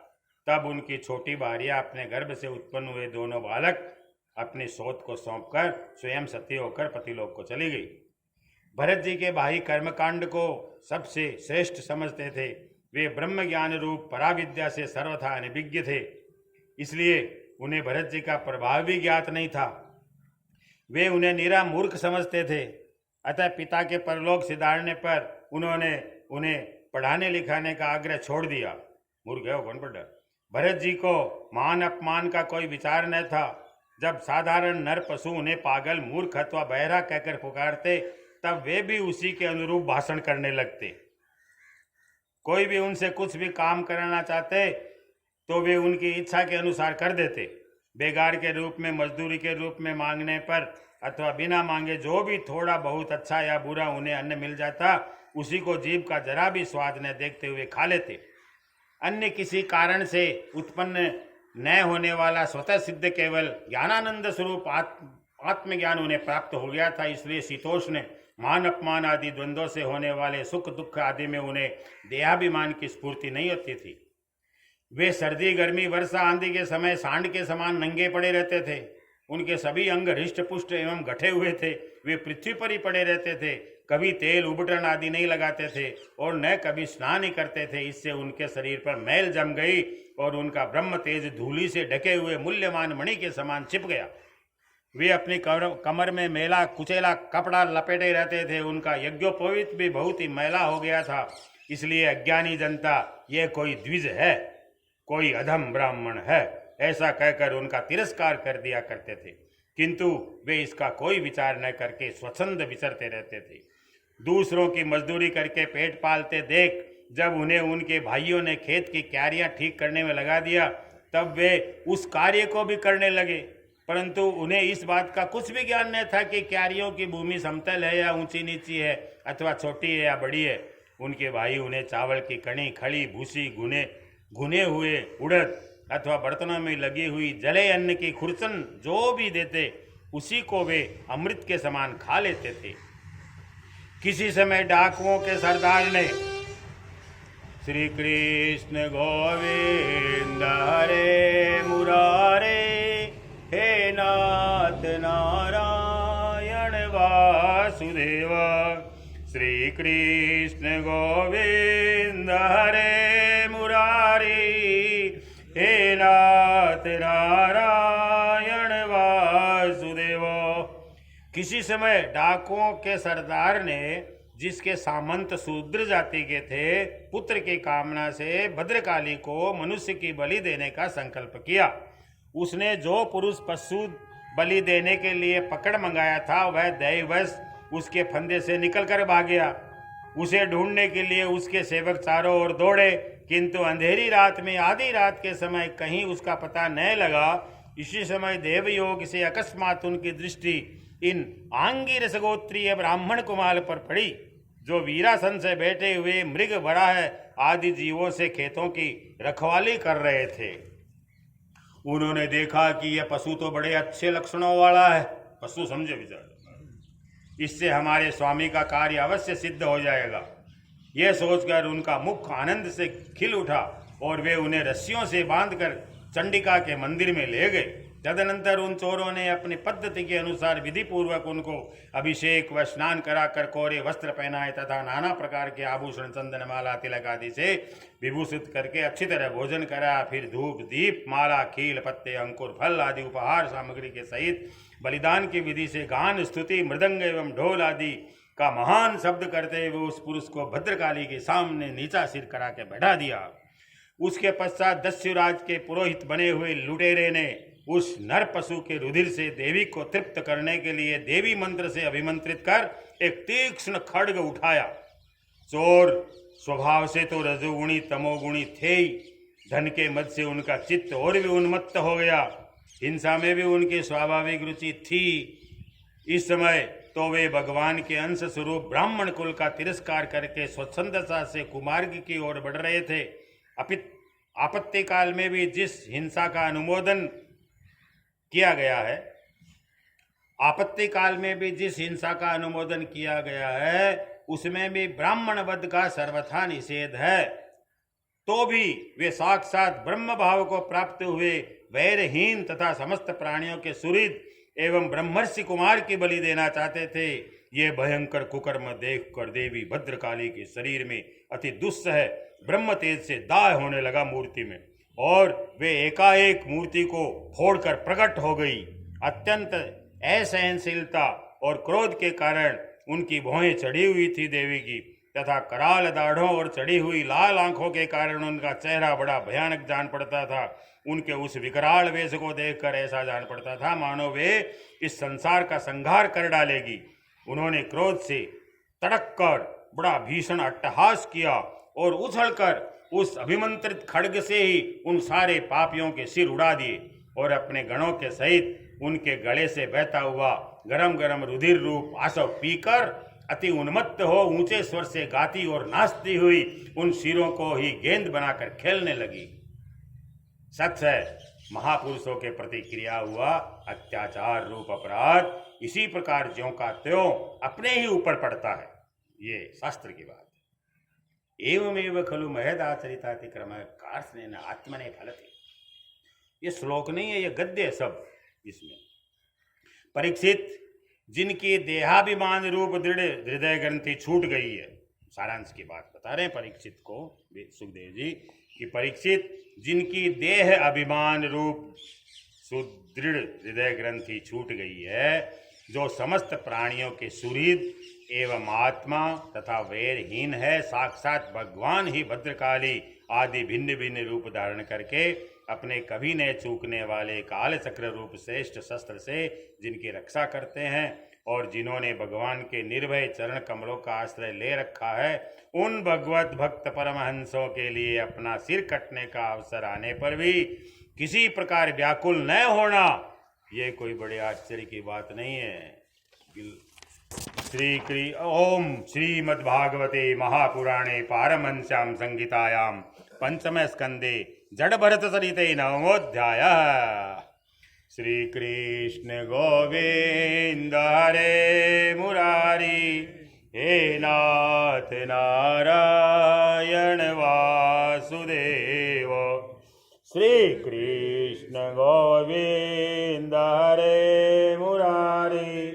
तब उनकी छोटी भार्या अपने गर्भ से उत्पन्न हुए दोनों बालक अपनी सोच को सौंपकर स्वयं सती होकर पतिलोक को चली गई। भरत जी के भाई कर्मकांड को सबसे श्रेष्ठ समझते थे। वे ब्रह्म ज्ञान रूप पराविद्या से सर्वथा अनभिज्ञ थे, इसलिए उन्हें भरत जी का प्रभाव भी ज्ञात नहीं था। वे उन्हें निरा मूर्ख समझते थे। अतः पिता के परलोक सिधारने पर उन्होंने उन्हें पढ़ाने लिखाने का आग्रह छोड़ दिया। मूर्ख है वो, कौन पढ़ा? भरत जी को मान अपमान का कोई विचार न था। जब साधारण नर पशु उन्हें पागल, मूर्ख अथवा बहरा कहकर पुकारते, तब वे भी उसी के अनुरूप भाषण करने लगते। कोई भी उनसे कुछ भी काम कराना चाहते तो वे उनकी इच्छा के अनुसार कर देते। बेगार के रूप में, मजदूरी के रूप में मांगने पर अथवा बिना मांगे जो भी थोड़ा बहुत अच्छा या बुरा उन्हें अन्न मिल जाता, उसी को जीभ का जरा भी स्वाद न देखते हुए खा लेते। अन्य किसी कारण से उत्पन्न न होने वाला स्वतः सिद्ध केवल ज्ञानानंद स्वरूप आत्मज्ञान उन्हें प्राप्त हो गया था। इसलिए शीतोष्ण, मान अपमान आदि द्वंद्वों से होने वाले सुख दुख आदि में उन्हें देहाभिमान की स्फूर्ति नहीं होती थी। वे सर्दी, गर्मी, वर्षा, आंधी के समय सांड के समान नंगे पड़े रहते थे। उनके सभी अंग हृष्ट पुष्ट एवं गठे हुए थे। वे पृथ्वी पर ही पड़े रहते थे, कभी तेल उबटन आदि नहीं लगाते थे और न कभी स्नान ही करते थे। इससे उनके शरीर पर मैल जम गई और उनका ब्रह्म तेज धूलि से ढके हुए मूल्यवान मणि के समान छिप गया। वे अपनी कमर में मेला कुचेला कपड़ा लपेटे रहते थे। उनका यज्ञोपवीत भी बहुत ही मैला हो गया था। इसलिए अज्ञानी जनता, ये कोई द्विज है, कोई अधम ब्राह्मण है, ऐसा कहकर उनका तिरस्कार कर दिया करते थे। किंतु वे इसका कोई विचार न करके स्वच्छंद विचरते रहते थे। दूसरों की मजदूरी करके पेट पालते देख जब उन्हें उनके भाइयों ने खेत की क्यारियां ठीक करने में लगा दिया, तब वे उस कार्य को भी करने लगे। परंतु उन्हें इस बात का कुछ भी ज्ञान नहीं था कि क्यारियों की भूमि समतल है या ऊंची नीची है, अथवा छोटी है या बड़ी है। उनके भाई उन्हें चावल की कणी, खड़ी भूसी, घुने हुए उड़द अथवा बर्तनों में लगी हुई जले अन्न की खुरचन जो भी देते, उसी को वे अमृत के समान खा लेते थे। किसी समय डाकुओं के सरदार ने श्री कृष्ण गोविंद हरे मुरारे, हे नाथ नारायण वासुदेव, श्री कृष्ण गोविंद हरे मुरारी, हे नाथ नारायण वासुदेव। किसी समय डाकुओं के सरदार ने, जिसके सामंत शूद्र जाति के थे, पुत्र की कामना से भद्रकाली को मनुष्य की बलि देने का संकल्प किया। उसने जो पुरुष पशु बलि देने के लिए पकड़ मंगाया था, वह दैववश उसके फंदे से निकलकर भाग गया। उसे ढूंढने के लिए उसके सेवक चारों ओर दौड़े, किंतु अंधेरी रात में आधी रात के समय कहीं उसका पता न लगा। इसी समय देवयोग से अकस्मात उनकी दृष्टि इन आंगी रसगोत्रीय ब्राह्मण कुमार पर पड़ी, जो वीरासन से बैठे हुए मृग, वराह आदि जीवों से खेतों की रखवाली कर रहे थे। उन्होंने देखा कि यह पशु तो बड़े अच्छे लक्षणों वाला है। पशु समझे विचार, इससे हमारे स्वामी का कार्य अवश्य सिद्ध हो जाएगा। यह सोचकर उनका मुख आनंद से खिल उठा और वे उन्हें रस्सियों से बांधकर चंडिका के मंदिर में ले गए। तदनंतर उन चोरों ने अपनी पद्धति के अनुसार विधि पूर्वक उनको अभिषेक व स्नान कराकर कोरे वस्त्र पहनाए तथा नाना प्रकार के आभूषण, चंदन, माला, तिलक आदि से विभूषित करके अच्छी तरह भोजन कराया। फिर धूप, दीप, माला, खील, पत्ते, अंकुर, फल आदि उपहार सामग्री के सहित बलिदान की विधि से गान, स्तुति, मृदंग एवं ढोल आदि का महान शब्द करते हुए उस पुरुष को भद्रकाली के सामने नीचा सिर करा के बैठा दिया। उसके पश्चात दस्युराज के पुरोहित बने हुए लुटेरे ने उस नर पशु के रुधिर से देवी को तृप्त करने के लिए देवी मंत्र से अभिमंत्रित कर एक तीक्ष्ण खड्ग उठाया। चोर स्वभाव से तो रजोगुणी तमोगुणी थे ही, धन के मद से उनका चित्त और भी उन्मत्त हो गया। हिंसा में भी उनकी स्वाभाविक रुचि थी। इस समय तो वे भगवान के अंश स्वरूप ब्राह्मण कुल का तिरस्कार करके स्वच्छंदता से कुमार्ग की ओर बढ़ रहे थे। आपत्ति काल में भी जिस हिंसा का अनुमोदन किया गया है, आपत्ति काल में भी जिस हिंसा का अनुमोदन किया गया है, उसमें भी ब्राह्मण वध का सर्वथा निषेध है। तो भी वे साक्षात ब्रह्म भाव को प्राप्त हुए वैरहीन तथा समस्त प्राणियों के सुहृद एवं ब्रह्मर्षि कुमार की बलि देना चाहते थे। ये भयंकर कुकर्म देखकर देवी भद्रकाली के शरीर में अति दुस्सह ब्रह्म तेज से दाह होने लगा मूर्ति में, और वे एकाएक मूर्ति को फोड़कर प्रकट हो गई। अत्यंत असहनशीलता और क्रोध के कारण उनकी भौहें चढ़ी हुई थी देवी की, तथा कराल दाढ़ों और चढ़ी हुई लाल आंखों के कारण उनका चेहरा बड़ा भयानक जान पड़ता था। उनके उस विकराल वेश को देखकर ऐसा जान पड़ता था मानो वे इस संसार का संहार कर डालेगी। उन्होंने क्रोध से तड़क कर बड़ा भीषण अट्टहास किया और उछलकर उस अभिमंत्रित खड्ग से ही उन सारे पापियों के सिर उड़ा दिए और अपने गणों के सहित उनके गले से बहता हुआ गरम गरम रुधिर रूप आसव पीकर अति उन्मत्त हो ऊंचे स्वर से गाती और नाचती हुई उन सिरों को ही गेंद बनाकर खेलने लगी। सच है, महापुरुषों के प्रति क्रिया हुआ अत्याचार रूप अपराध इसी प्रकार ज्यों का त्यों अपने ही ऊपर पड़ता है। ये शास्त्र की बात है। एवमेव खलु महदाचरितातिक्रम कार्ष्णेन आत्मने फलति। ये श्लोक नहीं है, ये गद्य है सब। इसमें परीक्षित, जिनकी देहाभिमान रूप दृढ़ हृदय ग्रंथि छूट गई है, सारांश की बात बता रहे हैं परीक्षित को सुखदेव जी कि परीक्षित, जिनकी देह अभिमान रूप सुदृढ़ हृदय ग्रंथि छूट गई है, जो समस्त प्राणियों के सुहृद एवं आत्मा तथा वैरहीन है, साक्षात भगवान ही भद्रकाली आदि भिन्न भिन्न रूप धारण करके अपने कभी न चूकने वाले काल चक्र रूप श्रेष्ठ शस्त्र से जिनकी रक्षा करते हैं और जिन्होंने भगवान के निर्भय चरण कमलों का आश्रय ले रखा है, उन भगवत भक्त परमहंसों के लिए अपना सिर कटने का अवसर आने पर भी किसी प्रकार व्याकुल न होना, ये कोई बड़े आश्चर्य की बात नहीं है। ओम श्रीमद्भागवते महापुराणे पारमहंस्यां संहितायां पंचम स्कंदे जड़ भरत सरिते नवमोऽध्यायः। श्री कृष्ण गोविंद हरे मुरारी, हे नाथ नारायण वासुदेव। श्री कृष्ण गोविंद हरे मुरारी,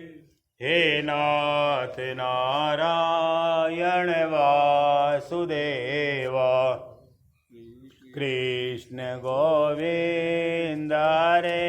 हे नाथ नारायण वासुदेव। कृष्ण गोविंद हरे